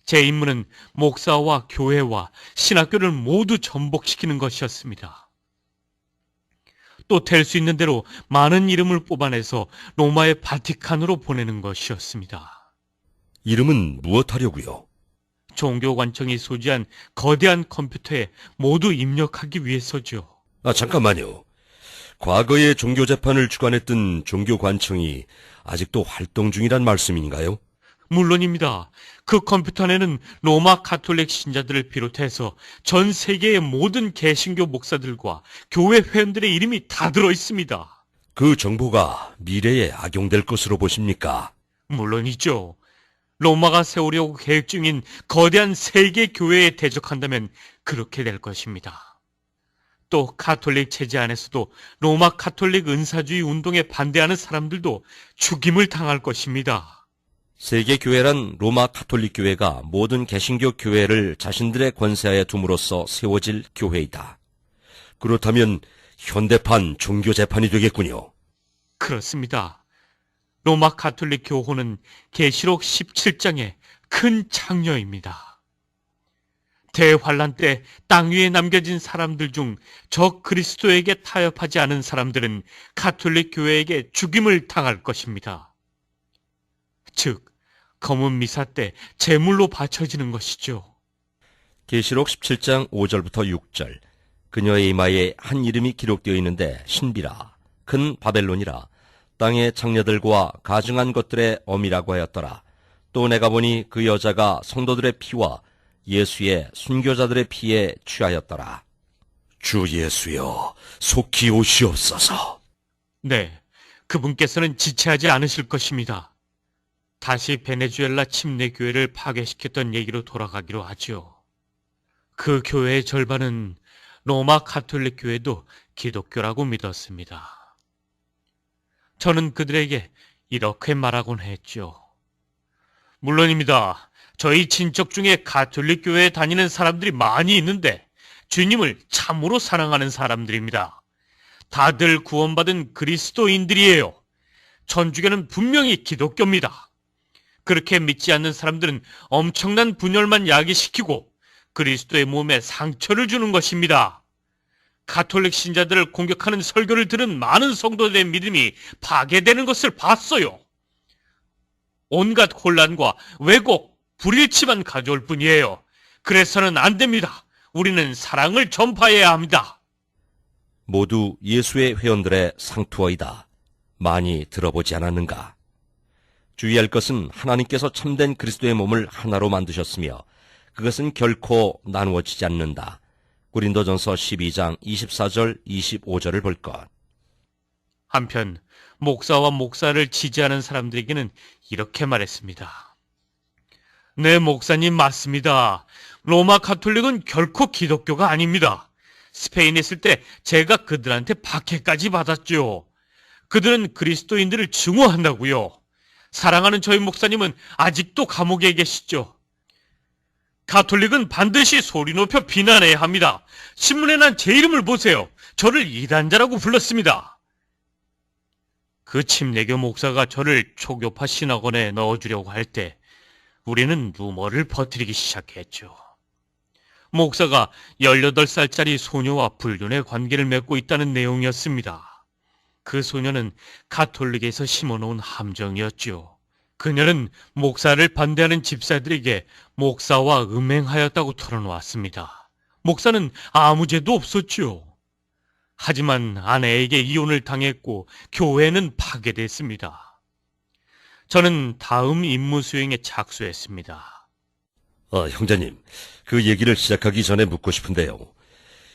제 임무는 목사와 교회와 신학교를 모두 전복시키는 것이었습니다. 또 될 수 있는 대로 많은 이름을 뽑아내서 로마의 바티칸으로 보내는 것이었습니다. 이름은 무엇하려고요? 종교관청이 소지한 거대한 컴퓨터에 모두 입력하기 위해서죠. 잠깐만요. 과거에 종교재판을 주관했던 종교관청이 아직도 활동 중이란 말씀인가요? 물론입니다. 그 컴퓨터 안에는 로마 가톨릭 신자들을 비롯해서 전 세계의 모든 개신교 목사들과 교회 회원들의 이름이 다 들어 있습니다. 그 정보가 미래에 악용될 것으로 보십니까? 물론이죠. 로마가 세우려고 계획 중인 거대한 세계 교회에 대적한다면 그렇게 될 것입니다. 또 가톨릭 체제 안에서도 로마 가톨릭 은사주의 운동에 반대하는 사람들도 죽임을 당할 것입니다. 세계교회란 로마 가톨릭 교회가 모든 개신교 교회를 자신들의 권세하에 둠으로써 세워질 교회이다. 그렇다면 현대판 종교재판이 되겠군요. 그렇습니다. 로마 가톨릭 교호는 계시록 17장의 큰 창녀입니다. 대환란 때 땅 위에 남겨진 사람들 중 저 그리스도에게 타협하지 않은 사람들은 가톨릭 교회에게 죽임을 당할 것입니다. 즉, 검은 미사 때 제물로 바쳐지는 것이죠. 계시록 17장 5절부터 6절. 그녀의 이마에 한 이름이 기록되어 있는데 신비라, 큰 바벨론이라, 땅의 창녀들과 가증한 것들의 어미라고 하였더라. 또 내가 보니 그 여자가 성도들의 피와 예수의 순교자들의 피에 취하였더라. 주 예수여, 속히 오시옵소서. 네, 그분께서는 지체하지 않으실 것입니다. 다시 베네수엘라 침례 교회를 파괴시켰던 얘기로 돌아가기로 하죠. 그 교회의 절반은 로마 가톨릭 교회도 기독교라고 믿었습니다. 저는 그들에게 이렇게 말하곤 했죠. 물론입니다. 저희 친척 중에 가톨릭 교회에 다니는 사람들이 많이 있는데 주님을 참으로 사랑하는 사람들입니다. 다들 구원받은 그리스도인들이에요. 천주교는 분명히 기독교입니다. 그렇게 믿지 않는 사람들은 엄청난 분열만 야기시키고 그리스도의 몸에 상처를 주는 것입니다. 가톨릭 신자들을 공격하는 설교를 들은 많은 성도들의 믿음이 파괴되는 것을 봤어요. 온갖 혼란과 왜곡, 불일치만 가져올 뿐이에요. 그래서는 안 됩니다. 우리는 사랑을 전파해야 합니다. 모두 예수의 회원들의 상투어이다. 많이 들어보지 않았는가? 주의할 것은 하나님께서 참된 그리스도의 몸을 하나로 만드셨으며 그것은 결코 나누어지지 않는다. 고린도전서 12장 24절 25절을 볼 것. 한편 목사와 목사를 지지하는 사람들에게는 이렇게 말했습니다. 네, 목사님 맞습니다. 로마 가톨릭은 결코 기독교가 아닙니다. 스페인에 있을 때 제가 그들한테 박해까지 받았죠. 그들은 그리스도인들을 증오한다고요. 사랑하는 저희 목사님은 아직도 감옥에 계시죠. 가톨릭은 반드시 소리 높여 비난해야 합니다. 신문에 난 제 이름을 보세요. 저를 이단자라고 불렀습니다. 그 침례교 목사가 저를 초교파 신학원에 넣어주려고 할 때 우리는 루머를 퍼뜨리기 시작했죠. 목사가 18살짜리 소녀와 불륜의 관계를 맺고 있다는 내용이었습니다. 그 소녀는 가톨릭에서 심어놓은 함정이었죠. 그녀는 목사를 반대하는 집사들에게 목사와 음행하였다고 털어놓았습니다. 목사는 아무 죄도 없었죠. 하지만 아내에게 이혼을 당했고 교회는 파괴됐습니다. 저는 다음 임무 수행에 착수했습니다. 형제님, 그 얘기를 시작하기 전에 묻고 싶은데요.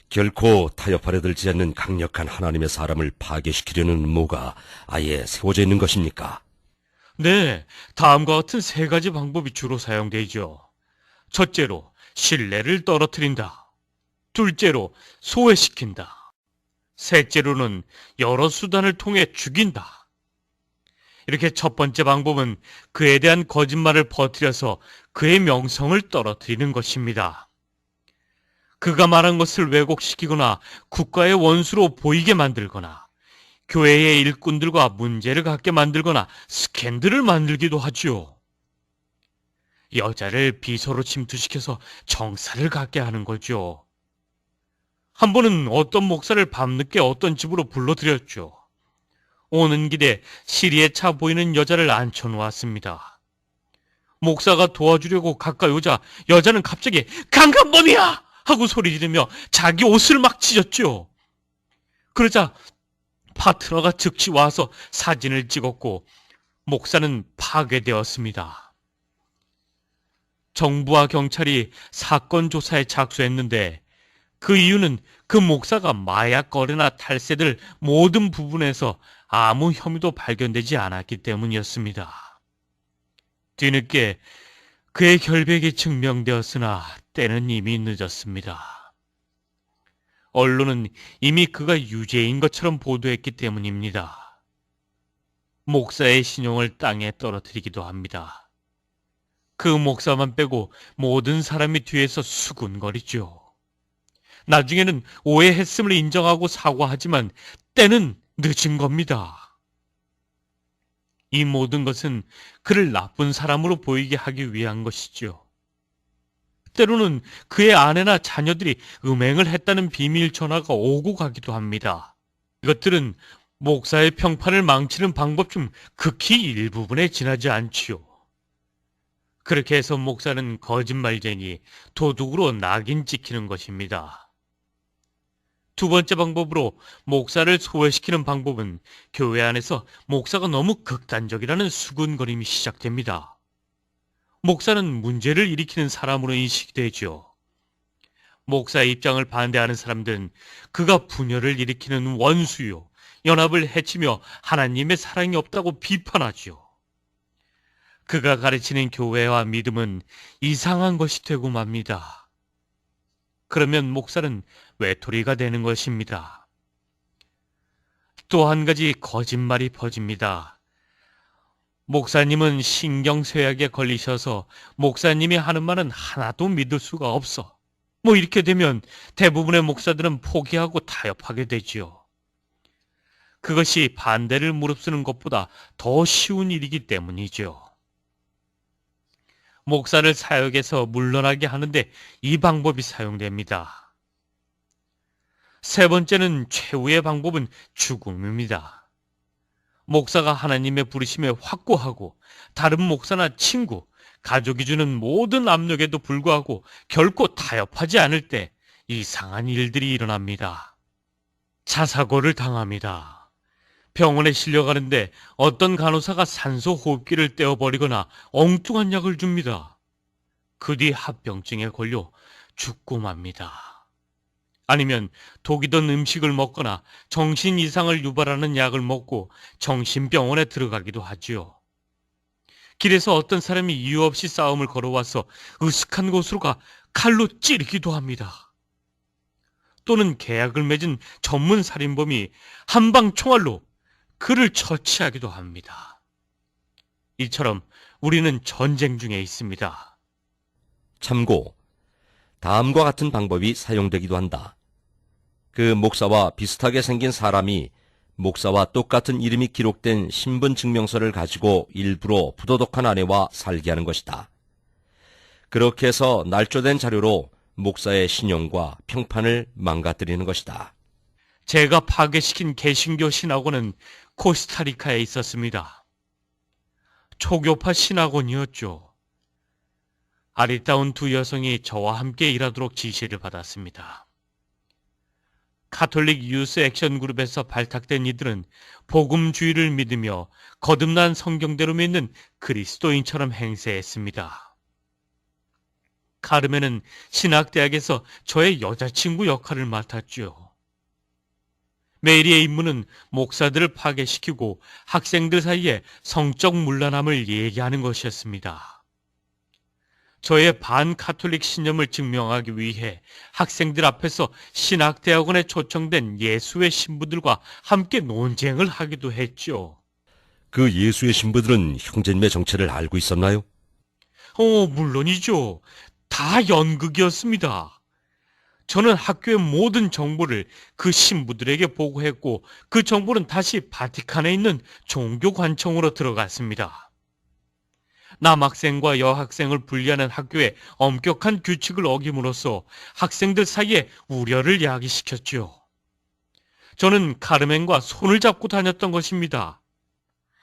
결코 타협하려 들지 않는 강력한 하나님의 사람을 파괴시키려는 음모가 아예 세워져 있는 것입니까? 네, 다음과 같은 세 가지 방법이 주로 사용되죠. 첫째로 신뢰를 떨어뜨린다. 둘째로 소외시킨다. 셋째로는 여러 수단을 통해 죽인다. 이렇게 첫 번째 방법은 그에 대한 거짓말을 퍼뜨려서 그의 명성을 떨어뜨리는 것입니다. 그가 말한 것을 왜곡시키거나 국가의 원수로 보이게 만들거나 교회의 일꾼들과 문제를 갖게 만들거나 스캔들을 만들기도 하죠. 여자를 비서로 침투시켜서 정사를 갖게 하는 거죠. 한 번은 어떤 목사를 밤늦게 어떤 집으로 불러들였죠. 오는 길에 시리에 차 보이는 여자를 앉혀놓았습니다. 목사가 도와주려고 가까이 오자 여자는 갑자기 강간범이야! 하고 소리 지르며 자기 옷을 막 찢었죠. 그러자 파트너가 즉시 와서 사진을 찍었고 목사는 파괴되었습니다. 정부와 경찰이 사건 조사에 착수했는데 그 이유는 그 목사가 마약 거래나 탈세 등 모든 부분에서 아무 혐의도 발견되지 않았기 때문이었습니다. 뒤늦게 그의 결백이 증명되었으나 때는 이미 늦었습니다. 언론은 이미 그가 유죄인 것처럼 보도했기 때문입니다. 목사의 신용을 땅에 떨어뜨리기도 합니다. 그 목사만 빼고 모든 사람이 뒤에서 수군거리죠. 나중에는 오해했음을 인정하고 사과하지만 때는 늦은 겁니다. 이 모든 것은 그를 나쁜 사람으로 보이게 하기 위한 것이죠. 때로는 그의 아내나 자녀들이 음행을 했다는 비밀 전화가 오고 가기도 합니다. 이것들은 목사의 평판을 망치는 방법 중 극히 일부분에 지나지 않지요. 그렇게 해서 목사는 거짓말쟁이, 도둑으로 낙인 찍히는 것입니다. 두 번째 방법으로 목사를 소외시키는 방법은 교회 안에서 목사가 너무 극단적이라는 수군거림이 시작됩니다. 목사는 문제를 일으키는 사람으로 인식되죠. 목사의 입장을 반대하는 사람들은 그가 분열을 일으키는 원수요, 연합을 해치며 하나님의 사랑이 없다고 비판하죠. 그가 가르치는 교회와 믿음은 이상한 것이 되고 맙니다. 그러면 목사는 외톨이가 되는 것입니다. 또 한 가지 거짓말이 퍼집니다. 목사님은 신경쇠약에 걸리셔서 목사님이 하는 말은 하나도 믿을 수가 없어. 이렇게 되면 대부분의 목사들은 포기하고 타협하게 되지요. 그것이 반대를 무릅쓰는 것보다 더 쉬운 일이기 때문이죠. 목사를 사역에서 물러나게 하는데 이 방법이 사용됩니다. 세 번째는 최후의 방법은 죽음입니다. 목사가 하나님의 부르심에 확고하고 다른 목사나 친구, 가족이 주는 모든 압력에도 불구하고 결코 타협하지 않을 때 이상한 일들이 일어납니다. 자사고를 당합니다. 병원에 실려가는데 어떤 간호사가 산소 호흡기를 떼어버리거나 엉뚱한 약을 줍니다. 그 뒤 합병증에 걸려 죽고 맙니다. 아니면 독이 든 음식을 먹거나 정신 이상을 유발하는 약을 먹고 정신병원에 들어가기도 하지요. 길에서 어떤 사람이 이유 없이 싸움을 걸어와서 으슥한 곳으로 가 칼로 찌르기도 합니다. 또는 계약을 맺은 전문 살인범이 한방 총알로 그를 처치하기도 합니다. 이처럼 우리는 전쟁 중에 있습니다. 참고, 다음과 같은 방법이 사용되기도 한다. 그 목사와 비슷하게 생긴 사람이 목사와 똑같은 이름이 기록된 신분증명서를 가지고 일부러 부도덕한 아내와 살게 하는 것이다. 그렇게 해서 날조된 자료로 목사의 신용과 평판을 망가뜨리는 것이다. 제가 파괴시킨 개신교 신학원은 코스타리카에 있었습니다. 초교파 신학원이었죠. 아리따운 두 여성이 저와 함께 일하도록 지시를 받았습니다. 카톨릭 유스 액션 그룹에서 발탁된 이들은 복음주의를 믿으며 거듭난 성경대로 믿는 그리스도인처럼 행세했습니다. 카르멘은 신학대학에서 저의 여자친구 역할을 맡았죠. 메리의 임무는 목사들을 파괴시키고 학생들 사이에 성적 문란함을 얘기하는 것이었습니다. 저의 반카톨릭 신념을 증명하기 위해 학생들 앞에서 신학대학원에 초청된 예수의 신부들과 함께 논쟁을 하기도 했죠. 그 예수의 신부들은 형제님의 정체를 알고 있었나요? 물론이죠. 다 연극이었습니다. 저는 학교의 모든 정보를 그 신부들에게 보고했고 그 정보는 다시 바티칸에 있는 종교관청으로 들어갔습니다. 남학생과 여학생을 분리하는 학교의 엄격한 규칙을 어김으로써 학생들 사이에 우려를 야기시켰죠. 저는 카르멘과 손을 잡고 다녔던 것입니다.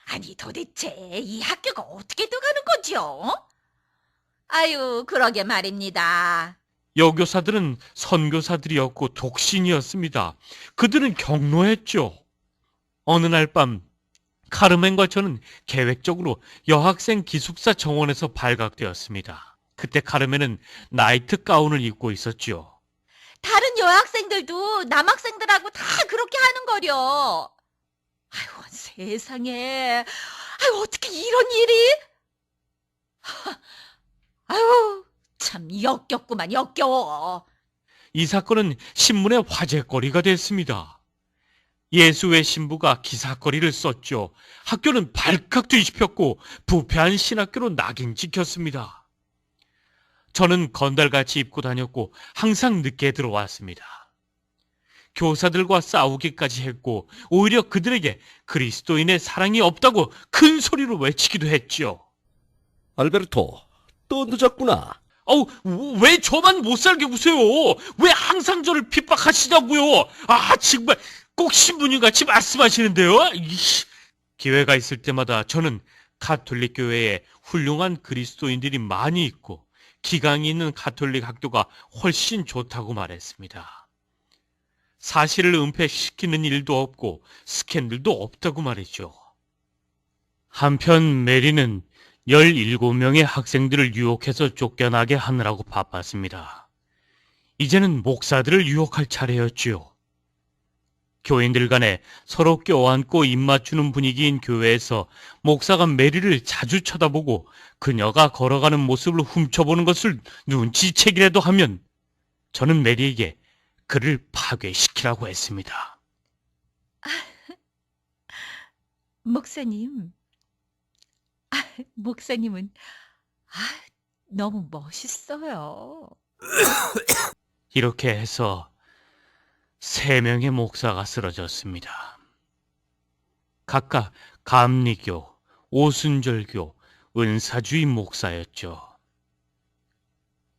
아니 도대체 이 학교가 어떻게 돼가는 거죠? 아유, 그러게 말입니다. 여교사들은 선교사들이었고 독신이었습니다. 그들은 경로했죠. 어느 날 밤 카르멘과 저는 계획적으로 여학생 기숙사 정원에서 발각되었습니다. 그때 카르멘은 나이트 가운을 입고 있었죠. 다른 여학생들도 남학생들하고 다 그렇게 하는 거려. 아유, 세상에. 아유, 어떻게 이런 일이? 아유, 참 역겹구만, 역겨워. 이 사건은 신문의 화제거리가 됐습니다. 예수의 신부가 기사거리를 썼죠. 학교는 발칵 뒤집혔고 부패한 신학교로 낙인 찍혔습니다. 저는 건달같이 입고 다녔고 항상 늦게 들어왔습니다. 교사들과 싸우기까지 했고 오히려 그들에게 그리스도인의 사랑이 없다고 큰 소리로 외치기도 했죠. 알베르토, 또 늦었구나. 어우, 왜 저만 못 살게 구세요? 왜 항상 저를 핍박하시냐고요? 아, 정말 꼭 신부님같이 말씀하시는데요? 이씨. 기회가 있을 때마다 저는 가톨릭 교회에 훌륭한 그리스도인들이 많이 있고 기강이 있는 가톨릭 학교가 훨씬 좋다고 말했습니다. 사실을 은폐시키는 일도 없고 스캔들도 없다고 말이죠. 한편 메리는 17명의 학생들을 유혹해서 쫓겨나게 하느라고 바빴습니다. 이제는 목사들을 유혹할 차례였지요. 교인들 간에 서로 껴안고 입맞추는 분위기인 교회에서 목사가 메리를 자주 쳐다보고 그녀가 걸어가는 모습을 훔쳐보는 것을 눈치채기라도 하면 저는 메리에게 그를 파괴시키라고 했습니다. 목사님. 목사님은 너무 멋있어요. 이렇게 해서 3명의 목사가 쓰러졌습니다. 각각 감리교, 오순절교, 은사주의 목사였죠.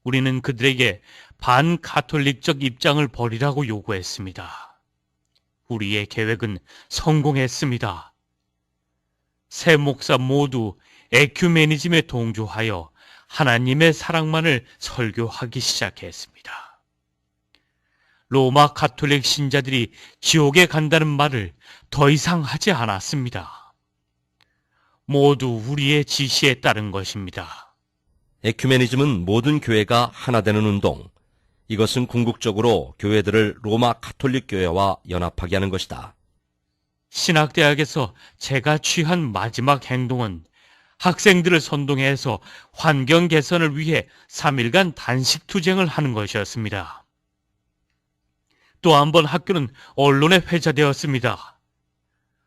우리는 그들에게 반가톨릭적 입장을 버리라고 요구했습니다. 우리의 계획은 성공했습니다. 3 목사 모두 에큐메니즘에 동조하여 하나님의 사랑만을 설교하기 시작했습니다. 로마 가톨릭 신자들이 지옥에 간다는 말을 더 이상 하지 않았습니다. 모두 우리의 지시에 따른 것입니다. 에큐메니즘은 모든 교회가 하나 되는 운동. 이것은 궁극적으로 교회들을 로마 가톨릭 교회와 연합하게 하는 것이다. 신학대학에서 제가 취한 마지막 행동은 학생들을 선동해서 환경 개선을 위해 3일간 단식 투쟁을 하는 것이었습니다. 또 한 번 학교는 언론에 회자되었습니다.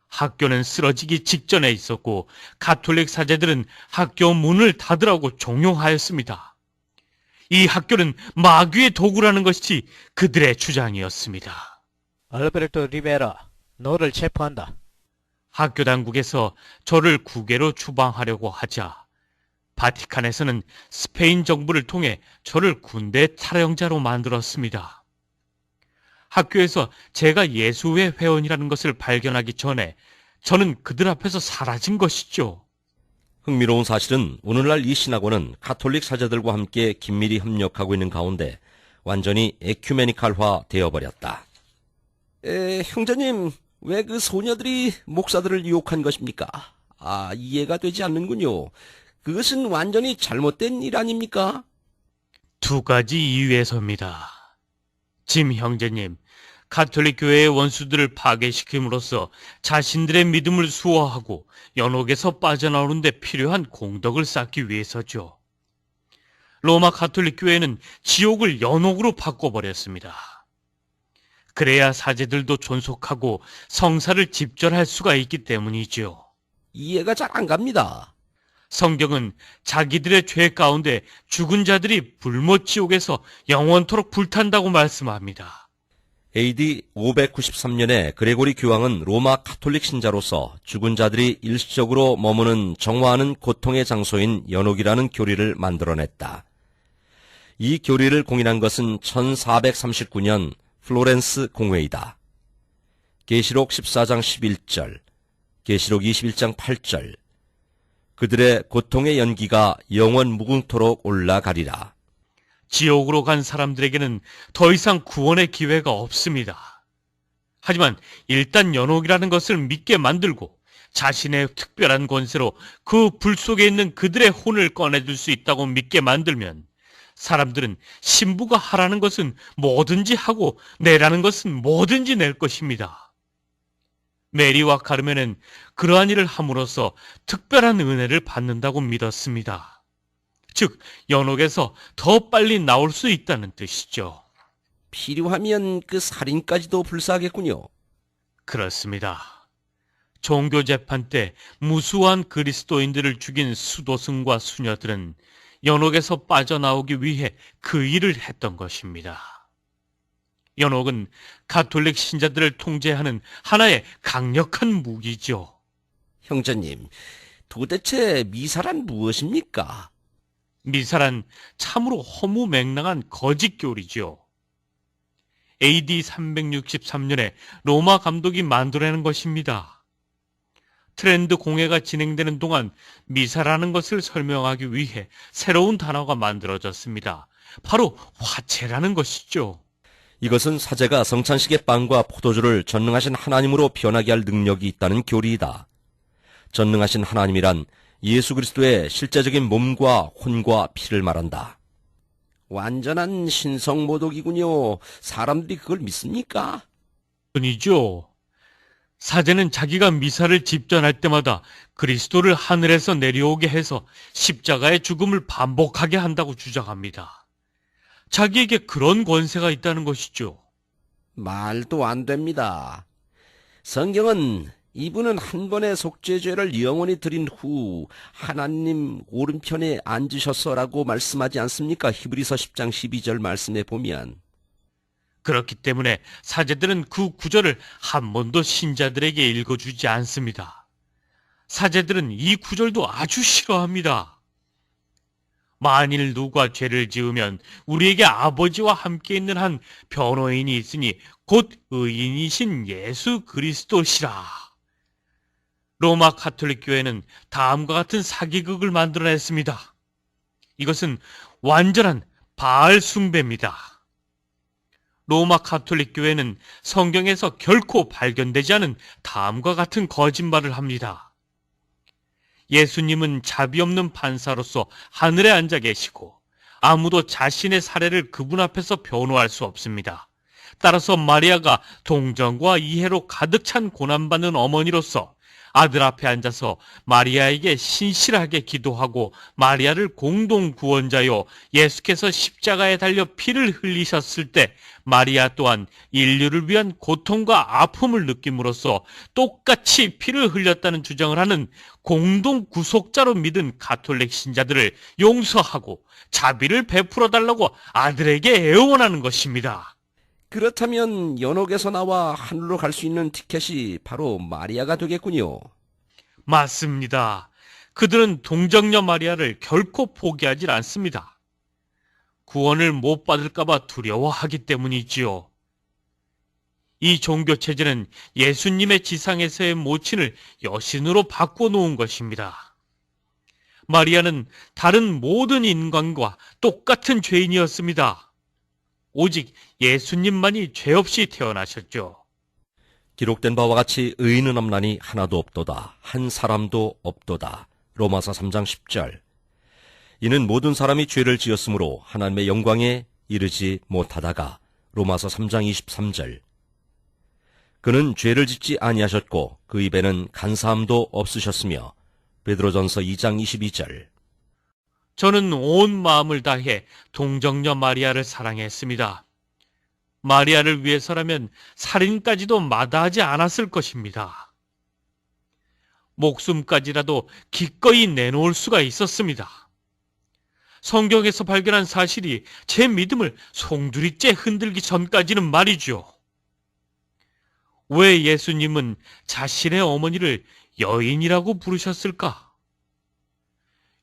학교는 쓰러지기 직전에 있었고 가톨릭 사제들은 학교 문을 닫으라고 종용하였습니다. 이 학교는 마귀의 도구라는 것이 그들의 주장이었습니다. 알베르토 리베라, 너를 체포한다. 학교 당국에서 저를 국외로 추방하려고 하자 바티칸에서는 스페인 정부를 통해 저를 군대 탈영자로 만들었습니다. 학교에서 제가 예수회 회원이라는 것을 발견하기 전에 저는 그들 앞에서 사라진 것이죠. 흥미로운 사실은 오늘날 이 신학원은 가톨릭 사제들과 함께 긴밀히 협력하고 있는 가운데 완전히 에큐메니칼화 되어버렸다. 형제님, 왜 그 소녀들이 목사들을 유혹한 것입니까? 이해가 되지 않는군요. 그것은 완전히 잘못된 일 아닙니까? 2가지 이유에서입니다. 짐 형제님, 가톨릭 교회의 원수들을 파괴시킴으로써 자신들의 믿음을 수호하고 연옥에서 빠져나오는 데 필요한 공덕을 쌓기 위해서죠. 로마 가톨릭 교회는 지옥을 연옥으로 바꿔버렸습니다. 그래야 사제들도 존속하고 성사를 집절할 수가 있기 때문이죠. 이해가 잘 안 갑니다. 성경은 자기들의 죄 가운데 죽은 자들이 불못 지옥에서 영원토록 불탄다고 말씀합니다. AD 593년에 그레고리 교황은 로마 가톨릭 신자로서 죽은 자들이 일시적으로 머무는 정화하는 고통의 장소인 연옥이라는 교리를 만들어냈다. 이 교리를 공인한 것은 1439년 플로렌스 공회이다. 계시록 14장 11절, 계시록 21장 8절, 그들의 고통의 연기가 영원 무궁토록 올라가리라. 지옥으로 간 사람들에게는 더 이상 구원의 기회가 없습니다. 하지만 일단 연옥이라는 것을 믿게 만들고 자신의 특별한 권세로 그 불 속에 있는 그들의 혼을 꺼내줄 수 있다고 믿게 만들면 사람들은 신부가 하라는 것은 뭐든지 하고 내라는 것은 뭐든지 낼 것입니다. 메리와 카르멘은 그러한 일을 함으로써 특별한 은혜를 받는다고 믿었습니다. 즉, 연옥에서 더 빨리 나올 수 있다는 뜻이죠. 필요하면 그 살인까지도 불사하겠군요. 그렇습니다. 종교 재판 때 무수한 그리스도인들을 죽인 수도승과 수녀들은 연옥에서 빠져나오기 위해 그 일을 했던 것입니다. 연옥은 가톨릭 신자들을 통제하는 하나의 강력한 무기죠. 형제님, 도대체 미사란 무엇입니까? 미사란 참으로 허무맹랑한 거짓교리죠. AD 363년에 로마 감독이 만들어낸 것입니다. 트렌드 공회가 진행되는 동안 미사라는 것을 설명하기 위해 새로운 단어가 만들어졌습니다. 바로 화채라는 것이죠. 이것은 사제가 성찬식의 빵과 포도주를 전능하신 하나님으로 변하게 할 능력이 있다는 교리이다. 전능하신 하나님이란 예수 그리스도의 실제적인 몸과 혼과 피를 말한다. 완전한 신성모독이군요. 사람들이 그걸 믿습니까? 뿐이죠. 사제는 자기가 미사를 집전할 때마다 그리스도를 하늘에서 내려오게 해서 십자가의 죽음을 반복하게 한다고 주장합니다. 자기에게 그런 권세가 있다는 것이죠. 말도 안 됩니다. 성경은 이분은 한 번의 속죄죄를 영원히 드린 후 하나님 오른편에 앉으셨어라고 말씀하지 않습니까? 히브리서 10장 12절 말씀에 보면. 그렇기 때문에 사제들은 그 구절을 한 번도 신자들에게 읽어주지 않습니다. 사제들은 이 구절도 아주 싫어합니다. 만일 누가 죄를 지으면 우리에게 아버지와 함께 있는 한 변호인이 있으니 곧 의인이신 예수 그리스도시라. 로마 가톨릭 교회는 다음과 같은 사기극을 만들어냈습니다. 이것은 완전한 바알 숭배입니다. 로마 가톨릭 교회는 성경에서 결코 발견되지 않은 다음과 같은 거짓말을 합니다. 예수님은 자비 없는 판사로서 하늘에 앉아 계시고 아무도 자신의 사례를 그분 앞에서 변호할 수 없습니다. 따라서 마리아가 동정과 이해로 가득 찬 고난받는 어머니로서 아들 앞에 앉아서 마리아에게 신실하게 기도하고 마리아를 공동 구원자요 예수께서 십자가에 달려 피를 흘리셨을 때 마리아 또한 인류를 위한 고통과 아픔을 느낌으로써 똑같이 피를 흘렸다는 주장을 하는 공동 구속자로 믿은 가톨릭 신자들을 용서하고 자비를 베풀어 달라고 아들에게 애원하는 것입니다. 그렇다면 연옥에서 나와 하늘로 갈 수 있는 티켓이 바로 마리아가 되겠군요. 맞습니다. 그들은 동정녀 마리아를 결코 포기하지 않습니다. 구원을 못 받을까봐 두려워하기 때문이지요. 이 종교체제는 예수님의 지상에서의 모친을 여신으로 바꿔놓은 것입니다. 마리아는 다른 모든 인간과 똑같은 죄인이었습니다. 오직 예수님만이 죄 없이 태어나셨죠. 기록된 바와 같이 의인은 없나니 하나도 없도다. 한 사람도 없도다. 로마서 3장 10절. 이는 모든 사람이 죄를 지었으므로 하나님의 영광에 이르지 못하다가 로마서 3장 23절. 그는 죄를 짓지 아니하셨고 그 입에는 간사함도 없으셨으며 베드로전서 2장 22절. 저는 온 마음을 다해 동정녀 마리아를 사랑했습니다. 마리아를 위해서라면 살인까지도 마다하지 않았을 것입니다. 목숨까지라도 기꺼이 내놓을 수가 있었습니다. 성경에서 발견한 사실이 제 믿음을 송두리째 흔들기 전까지는 말이죠. 왜 예수님은 자신의 어머니를 여인이라고 부르셨을까?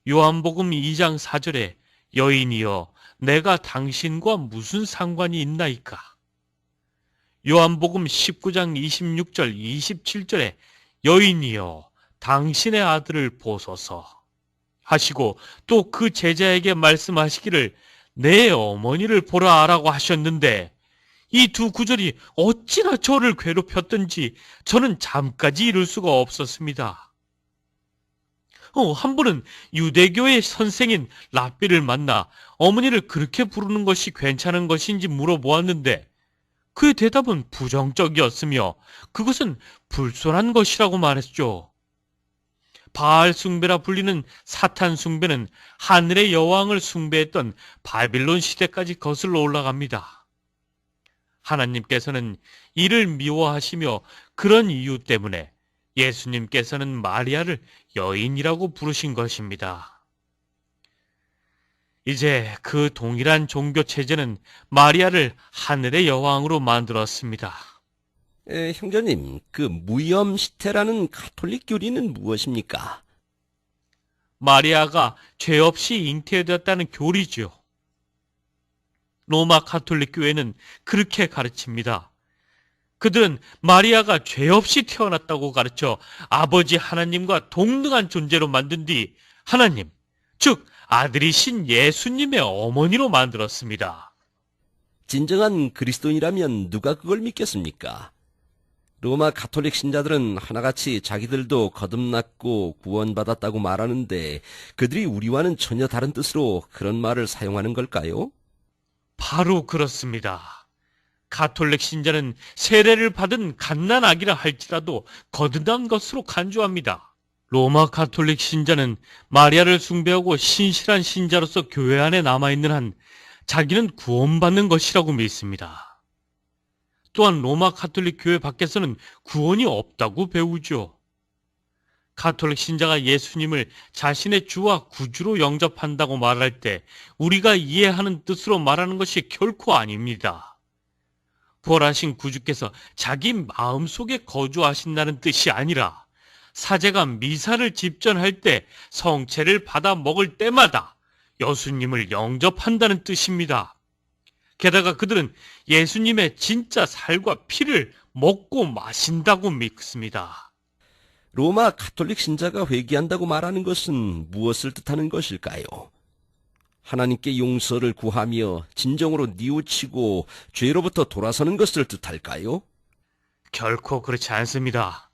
요한복음 2장 4절에 여인이여 내가 당신과 무슨 상관이 있나이까? 요한복음 19장 26절 27절에 여인이여 당신의 아들을 보소서. 하시고 또 그 제자에게 말씀하시기를 내 어머니를 보라라고 하셨는데 이 두 구절이 어찌나 저를 괴롭혔던지 저는 잠까지 이룰 수가 없었습니다. 한 분은 유대교의 선생인 랍비를 만나 어머니를 그렇게 부르는 것이 괜찮은 것인지 물어보았는데 그의 대답은 부정적이었으며 그것은 불손한 것이라고 말했죠. 바알 숭배라 불리는 사탄 숭배는 하늘의 여왕을 숭배했던 바빌론 시대까지 거슬러 올라갑니다. 하나님께서는 이를 미워하시며 그런 이유 때문에 예수님께서는 마리아를 여인이라고 부르신 것입니다. 이제 그 동일한 종교 체제는 마리아를 하늘의 여왕으로 만들었습니다. 형제님, 그 무염시태라는 가톨릭 교리는 무엇입니까? 마리아가 죄 없이 잉태되었다는 교리지요. 로마 가톨릭 교회는 그렇게 가르칩니다. 그들은 마리아가 죄 없이 태어났다고 가르쳐 아버지 하나님과 동등한 존재로 만든 뒤 하나님, 즉 아들이신 예수님의 어머니로 만들었습니다. 진정한 그리스도인이라면 누가 그걸 믿겠습니까? 로마 가톨릭 신자들은 하나같이 자기들도 거듭났고 구원받았다고 말하는데 그들이 우리와는 전혀 다른 뜻으로 그런 말을 사용하는 걸까요? 바로 그렇습니다. 가톨릭 신자는 세례를 받은 갓난아기라 할지라도 거듭난 것으로 간주합니다. 로마 가톨릭 신자는 마리아를 숭배하고 신실한 신자로서 교회 안에 남아있는 한 자기는 구원받는 것이라고 믿습니다. 또한 로마 가톨릭 교회 밖에서는 구원이 없다고 배우죠. 가톨릭 신자가 예수님을 자신의 주와 구주로 영접한다고 말할 때 우리가 이해하는 뜻으로 말하는 것이 결코 아닙니다. 부활하신 구주께서 자기 마음속에 거주하신다는 뜻이 아니라 사제가 미사를 집전할 때 성체를 받아 먹을 때마다 예수님을 영접한다는 뜻입니다. 게다가 그들은 예수님의 진짜 살과 피를 먹고 마신다고 믿습니다. 로마 가톨릭 신자가 회개한다고 말하는 것은 무엇을 뜻하는 것일까요? 하나님께 용서를 구하며 진정으로 뉘우치고 죄로부터 돌아서는 것을 뜻할까요? 결코 그렇지 않습니다.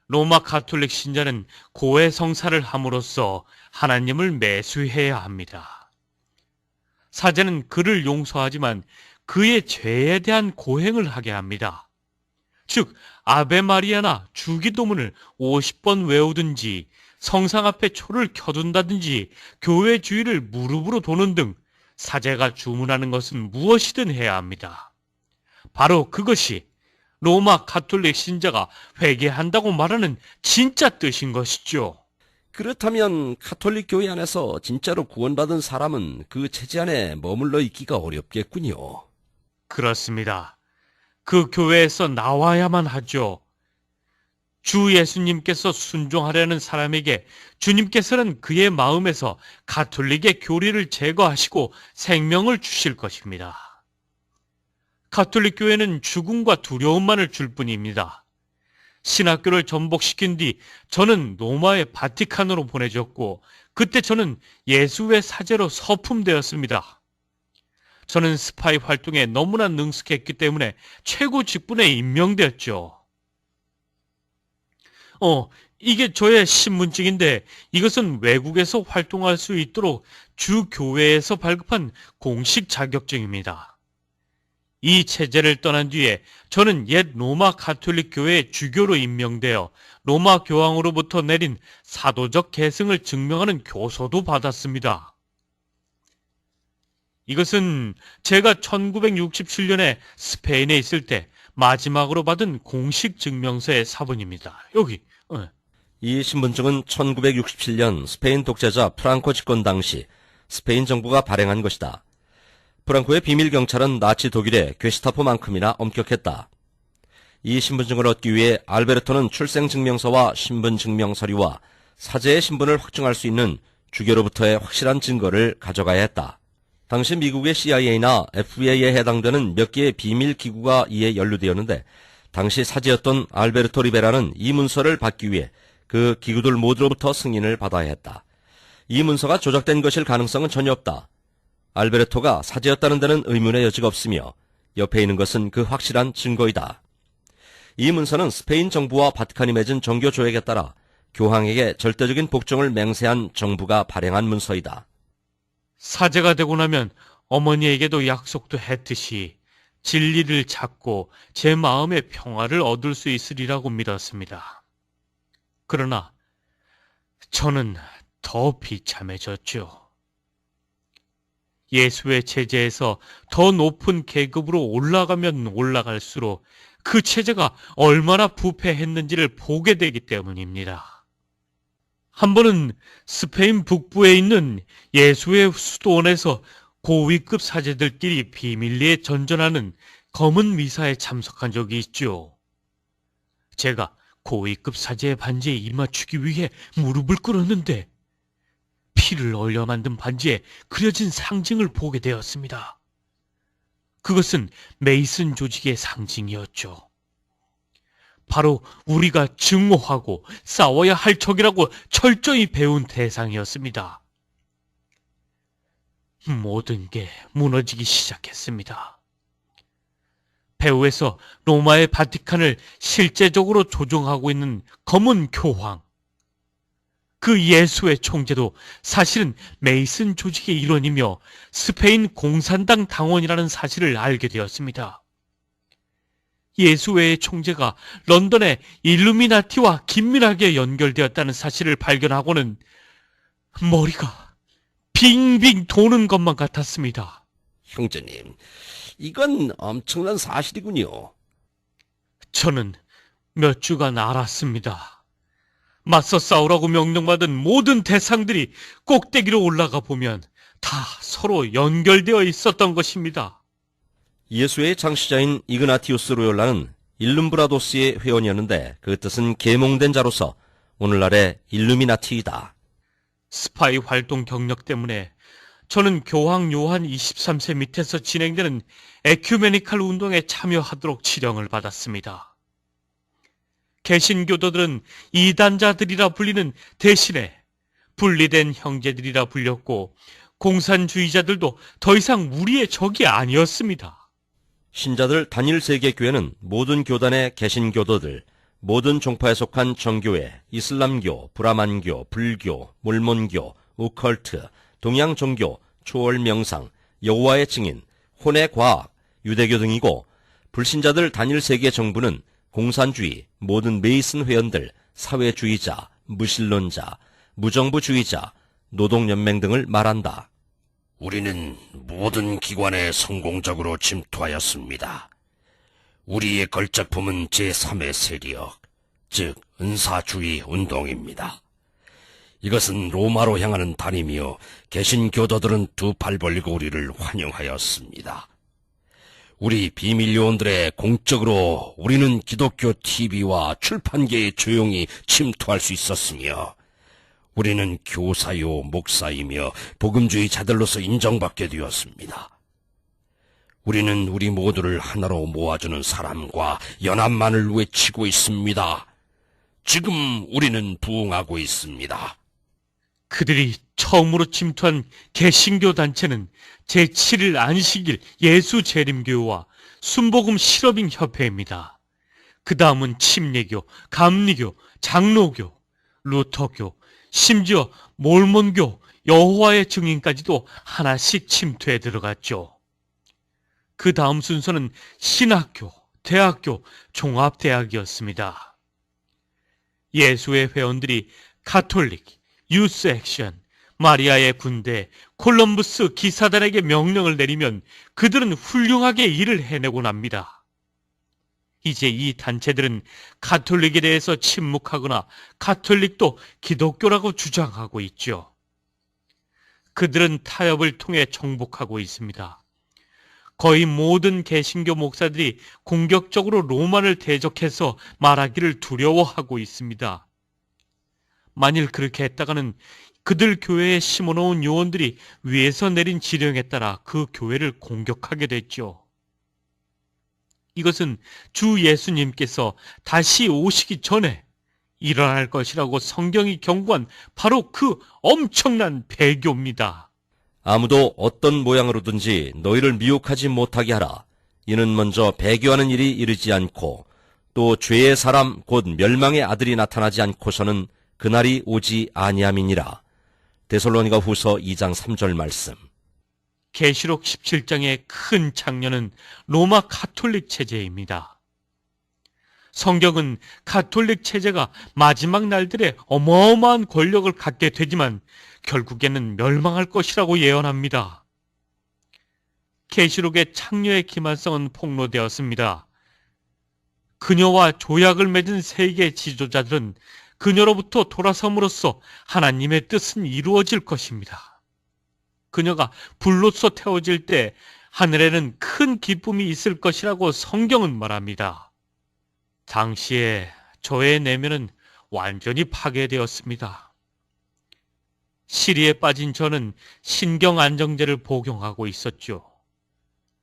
로마 가톨릭 신자는 고해 성사를 함으로써 하나님을 매수해야 합니다. 사제는 그를 용서하지만 그의 죄에 대한 고행을 하게 합니다. 즉 아베 마리아나 주기도문을 50번 외우든지 성상 앞에 초를 켜둔다든지 교회 주위를 무릎으로 도는 등 사제가 주문하는 것은 무엇이든 해야 합니다. 바로 그것이 로마 가톨릭 신자가 회개한다고 말하는 진짜 뜻인 것이죠. 그렇다면 가톨릭 교회 안에서 진짜로 구원받은 사람은 그 체제 안에 머물러 있기가 어렵겠군요. 그렇습니다. 그 교회에서 나와야만 하죠. 주 예수님께서 순종하려는 사람에게 주님께서는 그의 마음에서 가톨릭의 교리를 제거하시고 생명을 주실 것입니다. 가톨릭 교회는 죽음과 두려움만을 줄 뿐입니다. 신학교를 전복시킨 뒤 저는 로마의 바티칸으로 보내졌고 그때 저는 예수의 사제로 서품되었습니다. 저는 스파이 활동에 너무나 능숙했기 때문에 최고 직분에 임명되었죠. 이게 저의 신분증인데 이것은 외국에서 활동할 수 있도록 주 교회에서 발급한 공식 자격증입니다. 이 체제를 떠난 뒤에 저는 옛 로마 가톨릭 교회의 주교로 임명되어 로마 교황으로부터 내린 사도적 계승을 증명하는 교서도 받았습니다. 이것은 제가 1967년에 스페인에 있을 때 마지막으로 받은 공식 증명서의 사본입니다. 여기. 이 신분증은 1967년 스페인 독재자 프랑코 집권 당시 스페인 정부가 발행한 것이다. 프랑코의 비밀 경찰은 나치 독일의 게슈타포만큼이나 엄격했다. 이 신분증을 얻기 위해 알베르토는 출생증명서와 신분증명 서류와 사제의 신분을 확증할 수 있는 주교로부터의 확실한 증거를 가져가야 했다. 당시 미국의 CIA나 FBI에 해당되는 몇 개의 비밀 기구가 이에 연루되었는데 당시 사제였던 알베르토 리베라는 이 문서를 받기 위해 그 기구들 모두로부터 승인을 받아야 했다. 이 문서가 조작된 것일 가능성은 전혀 없다. 알베르토가 사제였다는 데는 의문의 여지가 없으며 옆에 있는 것은 그 확실한 증거이다. 이 문서는 스페인 정부와 바티칸이 맺은 정교 조약에 따라 교황에게 절대적인 복종을 맹세한 정부가 발행한 문서이다. 사제가 되고 나면 어머니에게도 약속도 했듯이 진리를 찾고 제 마음의 평화를 얻을 수 있으리라고 믿었습니다. 그러나 저는 더 비참해졌죠. 예수의 체제에서 더 높은 계급으로 올라가면 올라갈수록 그 체제가 얼마나 부패했는지를 보게 되기 때문입니다. 한 번은 스페인 북부에 있는 예수의 수도원에서 고위급 사제들끼리 비밀리에 전전하는 검은 미사에 참석한 적이 있죠. 제가 고위급 사제의 반지에 입맞추기 위해 무릎을 꿇었는데 피를 얼려 만든 반지에 그려진 상징을 보게 되었습니다. 그것은 메이슨 조직의 상징이었죠. 바로 우리가 증오하고 싸워야 할 적이라고 철저히 배운 대상이었습니다. 모든 게 무너지기 시작했습니다. 배후에서 로마의 바티칸을 실제적으로 조종하고 있는 검은 교황, 그 예수의 총재도 사실은 메이슨 조직의 일원이며 스페인 공산당 당원이라는 사실을 알게 되었습니다. 예수의 총재가 런던의 일루미나티와 긴밀하게 연결되었다는 사실을 발견하고는 머리가 빙빙 도는 것만 같았습니다. 형제님, 이건 엄청난 사실이군요. 저는 몇 주간 알았습니다. 맞서 싸우라고 명령받은 모든 대상들이 꼭대기로 올라가 보면 다 서로 연결되어 있었던 것입니다. 예수의 창시자인 이그나티우스 로욜라는 일룸브라도스의 회원이었는데 그 뜻은 계몽된 자로서 오늘날의 일루미나티이다. 스파이 활동 경력 때문에 저는 교황 요한 23세 밑에서 진행되는 에큐메니칼 운동에 참여하도록 지령을 받았습니다. 개신교도들은 이단자들이라 불리는 대신에 분리된 형제들이라 불렸고 공산주의자들도 더 이상 우리의 적이 아니었습니다. 신자들 단일 세계교회는 모든 교단의 개신교도들, 모든 종파에 속한 정교회, 이슬람교, 브라만교, 불교, 몰몬교, 오컬트, 동양종교, 초월명상, 여호와의 증인, 혼의 과학, 유대교 등이고 불신자들 단일 세계 정부는 공산주의, 모든 메이슨 회원들, 사회주의자, 무신론자, 무정부주의자, 노동연맹 등을 말한다. 우리는 모든 기관에 성공적으로 침투하였습니다. 우리의 걸작품은 제3의 세력, 즉 은사주의 운동입니다. 이것은 로마로 향하는 단이며 개신교도들은 두 팔 벌리고 우리를 환영하였습니다. 우리 비밀요원들의 공적으로 우리는 기독교 TV와 출판계에 조용히 침투할 수 있었으며 우리는 교사요 목사이며 복음주의자들로서 인정받게 되었습니다. 우리는 우리 모두를 하나로 모아주는 사람과 연합만을 외치고 있습니다. 지금 우리는 부흥하고 있습니다. 그들이 처음으로 침투한 개신교 단체는 제7일 안식일 예수 재림교와 순복음 실업인 협회입니다. 그 다음은 침례교, 감리교, 장로교, 루터교, 심지어 몰몬교, 여호와의 증인까지도 하나씩 침투해 들어갔죠. 그 다음 순서는 신학교, 대학교, 종합대학이었습니다. 예수의 회원들이 가톨릭, 유스 액션, 마리아의 군대, 콜럼부스 기사단에게 명령을 내리면 그들은 훌륭하게 일을 해내곤 합니다. 이제 이 단체들은 가톨릭에 대해서 침묵하거나 가톨릭도 기독교라고 주장하고 있죠. 그들은 타협을 통해 정복하고 있습니다. 거의 모든 개신교 목사들이 공격적으로 로마를 대적해서 말하기를 두려워하고 있습니다. 만일 그렇게 했다가는 그들 교회에 심어놓은 요원들이 위에서 내린 지령에 따라 그 교회를 공격하게 됐죠. 이것은 주 예수님께서 다시 오시기 전에 일어날 것이라고 성경이 경고한 바로 그 엄청난 배교입니다. 아무도 어떤 모양으로든지 너희를 미혹하지 못하게 하라. 이는 먼저 배교하는 일이 이르지 않고 또 죄의 사람 곧 멸망의 아들이 나타나지 않고서는 그날이 오지 아니함이니라. 데살로니가 후서 2장 3절 말씀. 계시록 17장의 큰 장면은 로마 가톨릭 체제입니다. 성경은 가톨릭 체제가 마지막 날들에 어마어마한 권력을 갖게 되지만 결국에는 멸망할 것이라고 예언합니다. 계시록의 창녀의 기만성은 폭로되었습니다. 그녀와 조약을 맺은 세계 지도자들은 그녀로부터 돌아섬으로써 하나님의 뜻은 이루어질 것입니다. 그녀가 불로써 태워질 때 하늘에는 큰 기쁨이 있을 것이라고 성경은 말합니다. 당시에 저의 내면은 완전히 파괴되었습니다. 시리에 빠진 저는 신경 안정제를 복용하고 있었죠.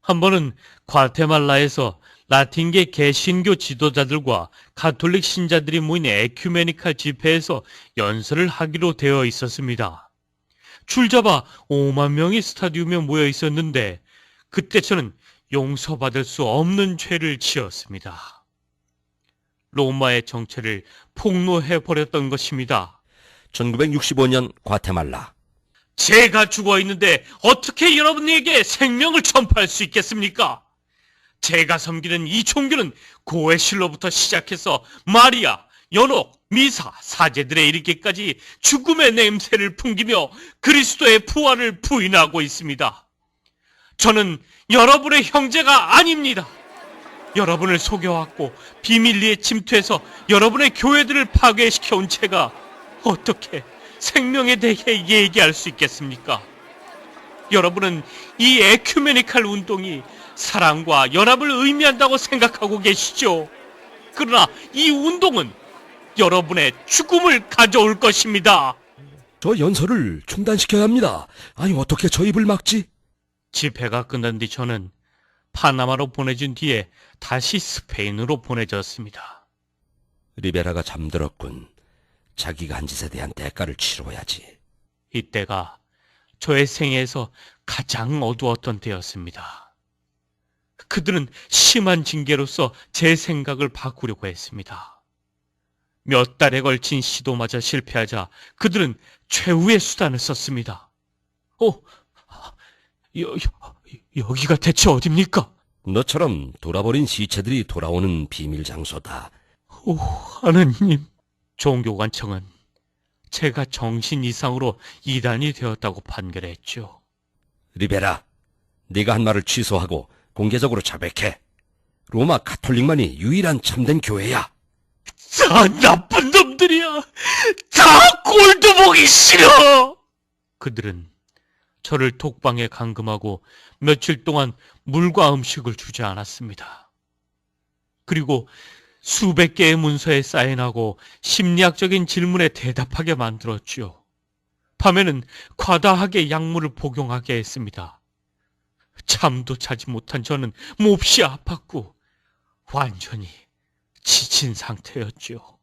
한 번은 과테말라에서 라틴계 개신교 지도자들과 가톨릭 신자들이 모인 에큐메니칼 집회에서 연설을 하기로 되어 있었습니다. 줄잡아 5만 명이 스타디움에 모여 있었는데 그때 저는 용서받을 수 없는 죄를 지었습니다. 로마의 정체를 폭로해버렸던 것입니다. 1965년 과테말라. 제가 죽어 있는데 어떻게 여러분에게 생명을 전파할 수 있겠습니까? 제가 섬기는 이 종교는 고해실로부터 시작해서 마리아, 연옥, 미사, 사제들에 이르기까지 죽음의 냄새를 풍기며 그리스도의 부활을 부인하고 있습니다. 저는 여러분의 형제가 아닙니다. 여러분을 속여왔고 비밀리에 침투해서 여러분의 교회들을 파괴시켜온 제가 어떻게 생명에 대해 얘기할 수 있겠습니까? 여러분은 이 에큐메니칼 운동이 사랑과 연합을 의미한다고 생각하고 계시죠? 그러나 이 운동은 여러분의 죽음을 가져올 것입니다. 저 연설을 중단시켜야 합니다. 아니 어떻게 저 입을 막지? 집회가 끝난 뒤 저는 파나마로 보내준 뒤에 다시 스페인으로 보내졌습니다. 리베라가 잠들었군. 자기가 한 짓에 대한 대가를 치러야지. 이때가 저의 생애에서 가장 어두웠던 때였습니다. 그들은 심한 징계로서 제 생각을 바꾸려고 했습니다. 몇 달에 걸친 시도마저 실패하자 그들은 최후의 수단을 썼습니다. 여기가 대체 어딥니까? 너처럼 돌아버린 시체들이 돌아오는 비밀 장소다. 오, 하느님. 종교관청은 제가 정신 이상으로 이단이 되었다고 판결했죠. 리베라, 네가 한 말을 취소하고 공개적으로 자백해. 로마 가톨릭만이 유일한 참된 교회야. 다 나쁜 놈들이야. 다 꼴도 보기 싫어. 그들은 저를 톡방에 감금하고 며칠 동안 물과 음식을 주지 않았습니다. 그리고 수백 개의 문서에 사인하고 심리학적인 질문에 대답하게 만들었죠. 밤에는 과다하게 약물을 복용하게 했습니다. 잠도 자지 못한 저는 몹시 아팠고 완전히 지친 상태였죠.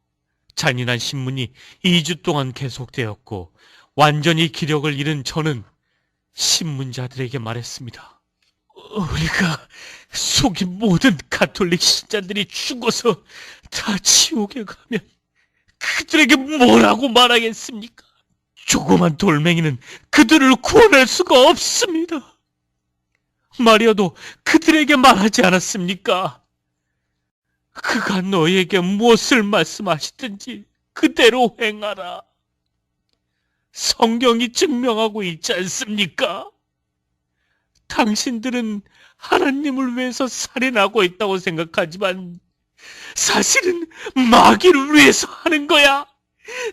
잔인한 신문이 2주 동안 계속되었고 완전히 기력을 잃은 저는 신문자들에게 말했습니다. 우리가 속인 모든 가톨릭 신자들이 죽어서 다 지옥에 가면 그들에게 뭐라고 말하겠습니까? 조그만 돌멩이는 그들을 구원할 수가 없습니다. 마리아도 그들에게 말하지 않았습니까? 그가 너희에게 무엇을 말씀하시든지 그대로 행하라. 성경이 증명하고 있지 않습니까? 당신들은 하나님을 위해서 살인하고 있다고 생각하지만 사실은 마귀를 위해서 하는 거야.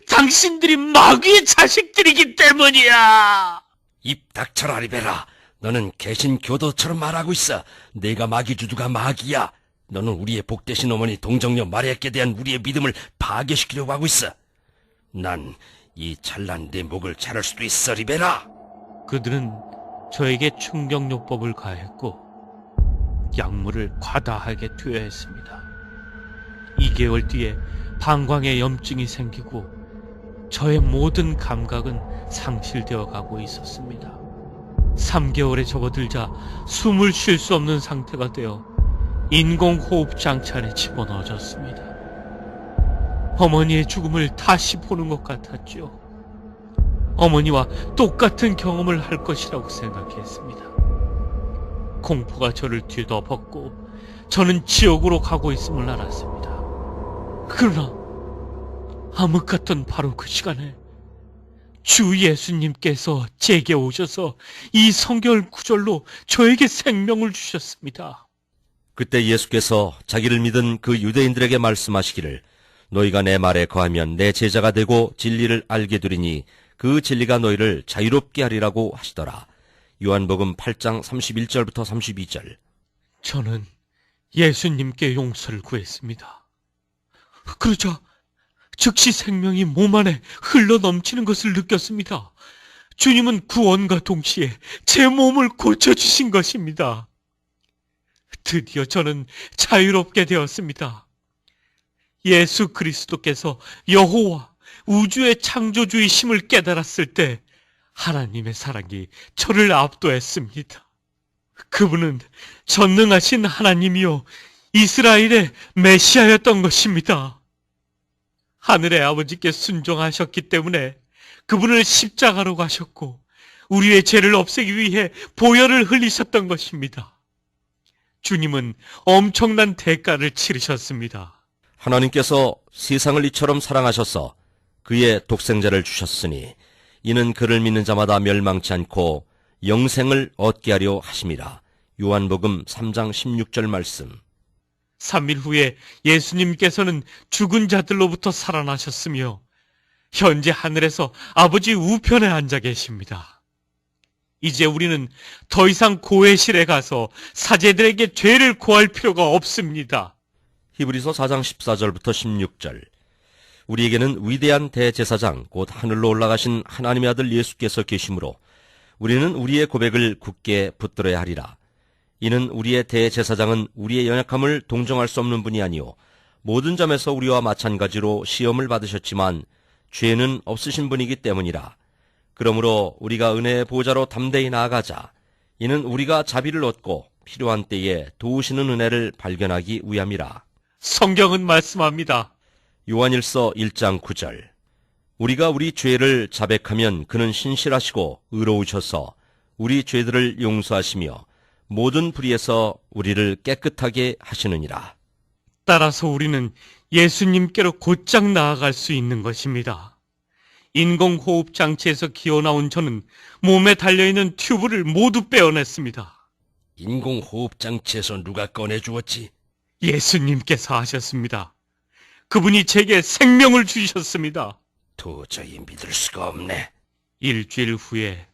당신들이 마귀의 자식들이기 때문이야. 입 닥쳐라, 리베라. 너는 개신교도처럼 말하고 있어. 내가 마귀주두가 마귀야. 너는 우리의 복되신 어머니 동정녀 마리아께 대한 우리의 믿음을 파괴시키려고 하고 있어. 난 이 찬란 내 목을 자를 수도 있어, 리베라. 그들은 저에게 충격요법을 가했고 약물을 과다하게 투여했습니다. 2개월 뒤에 방광에 염증이 생기고 저의 모든 감각은 상실되어 가고 있었습니다. 3개월에 접어들자 숨을 쉴 수 없는 상태가 되어 인공호흡 장치 안에 집어넣어졌습니다. 어머니의 죽음을 다시 보는 것 같았죠. 어머니와 똑같은 경험을 할 것이라고 생각했습니다. 공포가 저를 뒤덮었고 저는 지옥으로 가고 있음을 알았습니다. 그러나 암흑 같던 바로 그 시간에 주 예수님께서 제게 오셔서 이 성경 구절로 저에게 생명을 주셨습니다. 그때 예수께서 자기를 믿은 그 유대인들에게 말씀하시기를 너희가 내 말에 거하면 내 제자가 되고 진리를 알게 되리니 그 진리가 너희를 자유롭게 하리라고 하시더라. 요한복음 8장 31절부터 32절. 저는 예수님께 용서를 구했습니다. 그러자 즉시 생명이 몸 안에 흘러넘치는 것을 느꼈습니다. 주님은 구원과 동시에 제 몸을 고쳐주신 것입니다. 드디어 저는 자유롭게 되었습니다. 예수 그리스도께서 여호와 우주의 창조주이심을 깨달았을 때 하나님의 사랑이 저를 압도했습니다. 그분은 전능하신 하나님이요 이스라엘의 메시아였던 것입니다. 하늘의 아버지께 순종하셨기 때문에 그분을 십자가로 가셨고 우리의 죄를 없애기 위해 보혈을 흘리셨던 것입니다. 주님은 엄청난 대가를 치르셨습니다. 하나님께서 세상을 이처럼 사랑하셔서 그의 독생자를 주셨으니 이는 그를 믿는 자마다 멸망치 않고 영생을 얻게 하려 하심이라. 요한복음 3장 16절 말씀. 3일 후에 예수님께서는 죽은 자들로부터 살아나셨으며 현재 하늘에서 아버지 우편에 앉아 계십니다. 이제 우리는 더 이상 고해실에 가서 사제들에게 죄를 고할 필요가 없습니다. 히브리서 4장 14절부터 16절. 우리에게는 위대한 대제사장 곧 하늘로 올라가신 하나님의 아들 예수께서 계시므로 우리는 우리의 고백을 굳게 붙들어야 하리라. 이는 우리의 대제사장은 우리의 연약함을 동정할 수 없는 분이 아니요 모든 점에서 우리와 마찬가지로 시험을 받으셨지만 죄는 없으신 분이기 때문이라. 그러므로 우리가 은혜의 보좌로 담대히 나아가자. 이는 우리가 자비를 얻고 필요한 때에 도우시는 은혜를 발견하기 위함이라. 성경은 말씀합니다. 요한일서 1장 9절. 우리가 우리 죄를 자백하면 그는 신실하시고 의로우셔서 우리 죄들을 용서하시며 모든 불의에서 우리를 깨끗하게 하시느니라. 따라서 우리는 예수님께로 곧장 나아갈 수 있는 것입니다. 인공호흡 장치에서 기어나온 저는 몸에 달려있는 튜브를 모두 빼어냈습니다. 인공호흡 장치에서 누가 꺼내주었지? 예수님께서 하셨습니다. 그분이 제게 생명을 주셨습니다. 도저히 믿을 수가 없네. 일주일 후에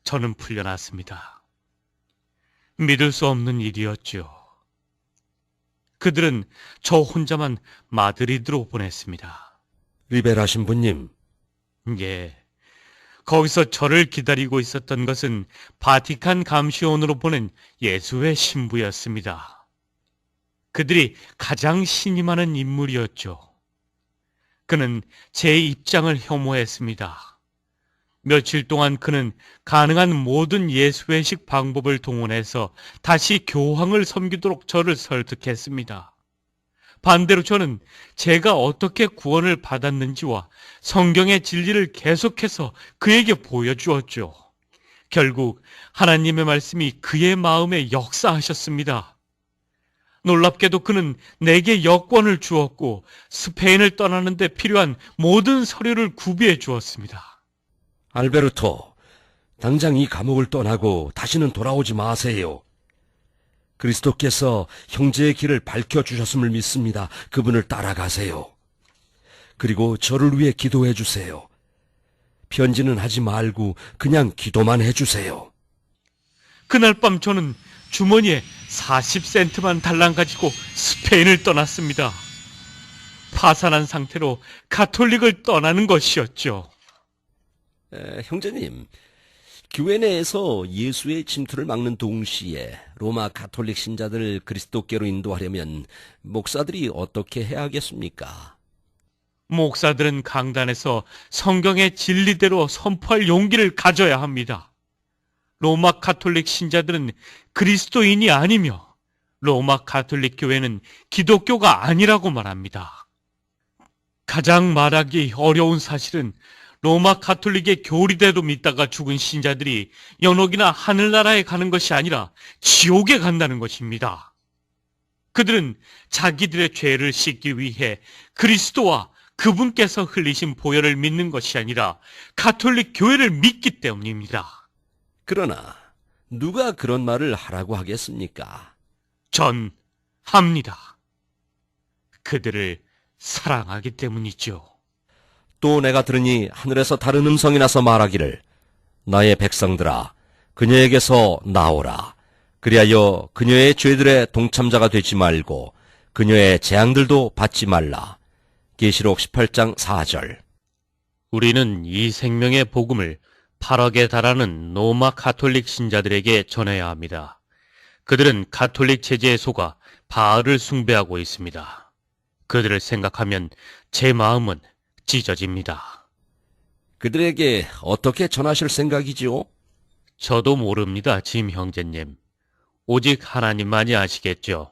저는 풀려났습니다. 믿을 수 없는 일이었죠. 그들은 저 혼자만 마드리드로 보냈습니다. 리베라 신부님, 예, 거기서 저를 기다리고 있었던 것은 바티칸 감시원으로 보낸 예수의 신부였습니다. 그들이 가장 신임하는 인물이었죠. 그는 제 입장을 혐오했습니다. 며칠 동안 그는 가능한 모든 예수회식 방법을 동원해서 다시 교황을 섬기도록 저를 설득했습니다. 반대로 저는 제가 어떻게 구원을 받았는지와 성경의 진리를 계속해서 그에게 보여주었죠. 결국 하나님의 말씀이 그의 마음에 역사하셨습니다. 놀랍게도 그는 내게 여권을 주었고 스페인을 떠나는 데 필요한 모든 서류를 구비해 주었습니다. 알베르토, 당장 이 감옥을 떠나고 다시는 돌아오지 마세요. 그리스도께서 형제의 길을 밝혀주셨음을 믿습니다. 그분을 따라가세요. 그리고 저를 위해 기도해 주세요. 편지는 하지 말고 그냥 기도만 해주세요. 그날 밤 저는 주머니에 40센트만 달랑 가지고 스페인을 떠났습니다. 파산한 상태로 가톨릭을 떠나는 것이었죠. 형제님, 교회 내에서 예수의 침투를 막는 동시에 로마 가톨릭 신자들을 그리스도께로 인도하려면 목사들이 어떻게 해야 하겠습니까? 목사들은 강단에서 성경의 진리대로 선포할 용기를 가져야 합니다. 로마 가톨릭 신자들은 그리스도인이 아니며 로마 가톨릭 교회는 기독교가 아니라고 말합니다. 가장 말하기 어려운 사실은 로마 가톨릭의 교리대로 믿다가 죽은 신자들이 연옥이나 하늘나라에 가는 것이 아니라 지옥에 간다는 것입니다. 그들은 자기들의 죄를 씻기 위해 그리스도와 그분께서 흘리신 보혈을 믿는 것이 아니라 가톨릭 교회를 믿기 때문입니다. 그러나 누가 그런 말을 하라고 하겠습니까? 전 합니다. 그들을 사랑하기 때문이죠. 또 내가 들으니 하늘에서 다른 음성이 나서 말하기를 나의 백성들아 그녀에게서 나오라. 그리하여 그녀의 죄들의 동참자가 되지 말고 그녀의 재앙들도 받지 말라. 계시록 18장 4절. 우리는 이 생명의 복음을 8억에 달하는 로마 가톨릭 신자들에게 전해야 합니다. 그들은 가톨릭 체제에 속아 바알을 숭배하고 있습니다. 그들을 생각하면 제 마음은 찢어집니다. 그들에게 어떻게 전하실 생각이지요? 저도 모릅니다, 짐 형제님. 오직 하나님만이 아시겠죠.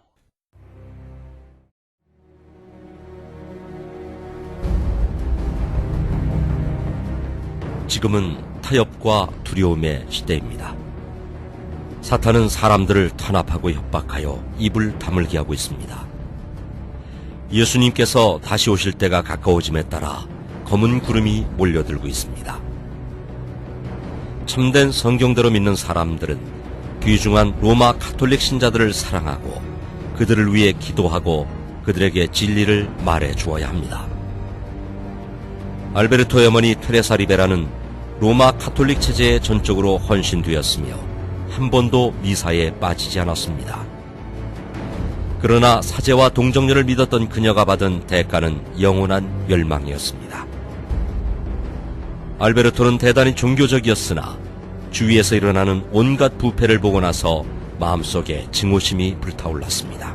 지금은 타협과 두려움의 시대입니다. 사탄은 사람들을 탄압하고 협박하여 입을 다물게 하고 있습니다. 예수님께서 다시 오실 때가 가까워짐에 따라 검은 구름이 몰려들고 있습니다. 참된 성경대로 믿는 사람들은 귀중한 로마 가톨릭 신자들을 사랑하고 그들을 위해 기도하고 그들에게 진리를 말해 주어야 합니다. 알베르토의 어머니 테레사 리베라는 로마 가톨릭 체제에 전적으로 헌신되었으며 한 번도 미사에 빠지지 않았습니다. 그러나 사제와 동정녀를 믿었던 그녀가 받은 대가는 영원한 멸망이었습니다. 알베르토는 대단히 종교적이었으나 주위에서 일어나는 온갖 부패를 보고 나서 마음속에 증오심이 불타올랐습니다.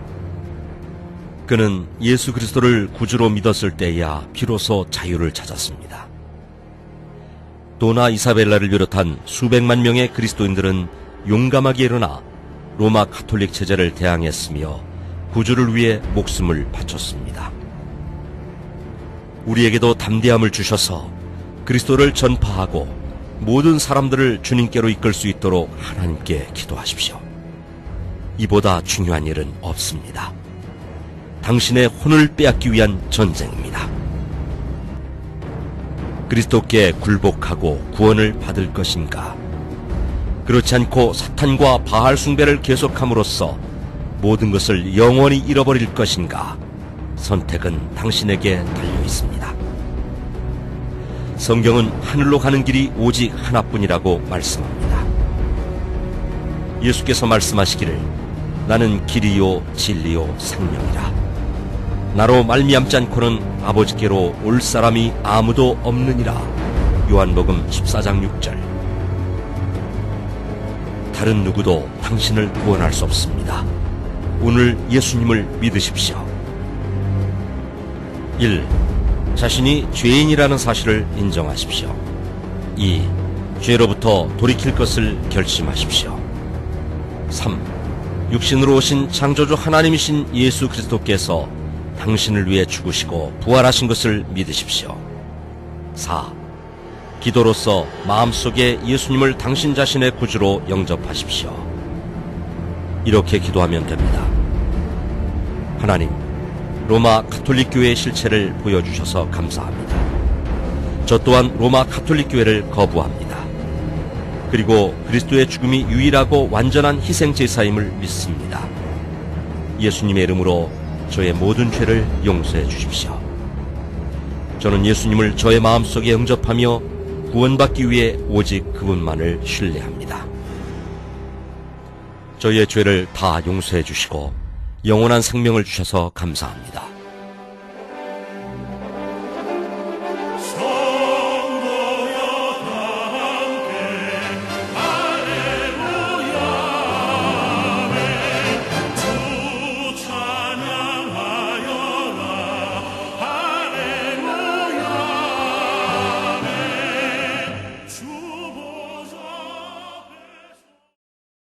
그는 예수 그리스도를 구주로 믿었을 때야 비로소 자유를 찾았습니다. 도나 이사벨라를 비롯한 수백만 명의 그리스도인들은 용감하게 일어나 로마 가톨릭 체제를 대항했으며 구주를 위해 목숨을 바쳤습니다. 우리에게도 담대함을 주셔서 그리스도를 전파하고 모든 사람들을 주님께로 이끌 수 있도록 하나님께 기도하십시오. 이보다 중요한 일은 없습니다. 당신의 혼을 빼앗기 위한 전쟁입니다. 그리스도께 굴복하고 구원을 받을 것인가? 그렇지 않고 사탄과 바알 숭배를 계속함으로써 모든 것을 영원히 잃어버릴 것인가? 선택은 당신에게 달려 있습니다. 성경은 하늘로 가는 길이 오직 하나뿐이라고 말씀합니다. 예수께서 말씀하시기를 나는 길이요 진리요 생명이라. 나로 말미암지 않고는 아버지께로 올 사람이 아무도 없느니라. 요한복음 14장 6절. 다른 누구도 당신을 구원할 수 없습니다. 오늘 예수님을 믿으십시오. 1. 자신이 죄인이라는 사실을 인정하십시오. 2. 죄로부터 돌이킬 것을 결심하십시오. 3. 육신으로 오신 창조주 하나님이신 예수 그리스도께서 당신을 위해 죽으시고 부활하신 것을 믿으십시오. 4. 기도로서 마음속에 예수님을 당신 자신의 구주로 영접하십시오. 이렇게 기도하면 됩니다. 하나님, 로마 가톨릭 교회의 실체를 보여주셔서 감사합니다. 저 또한 로마 가톨릭 교회를 거부합니다. 그리고 그리스도의 죽음이 유일하고 완전한 희생 제사임을 믿습니다. 예수님의 이름으로 저의 모든 죄를 용서해 주십시오. 저는 예수님을 저의 마음속에 영접하며 구원받기 위해 오직 그분만을 신뢰합니다. 저의 죄를 다 용서해 주시고 영원한 생명을 주셔서 감사합니다.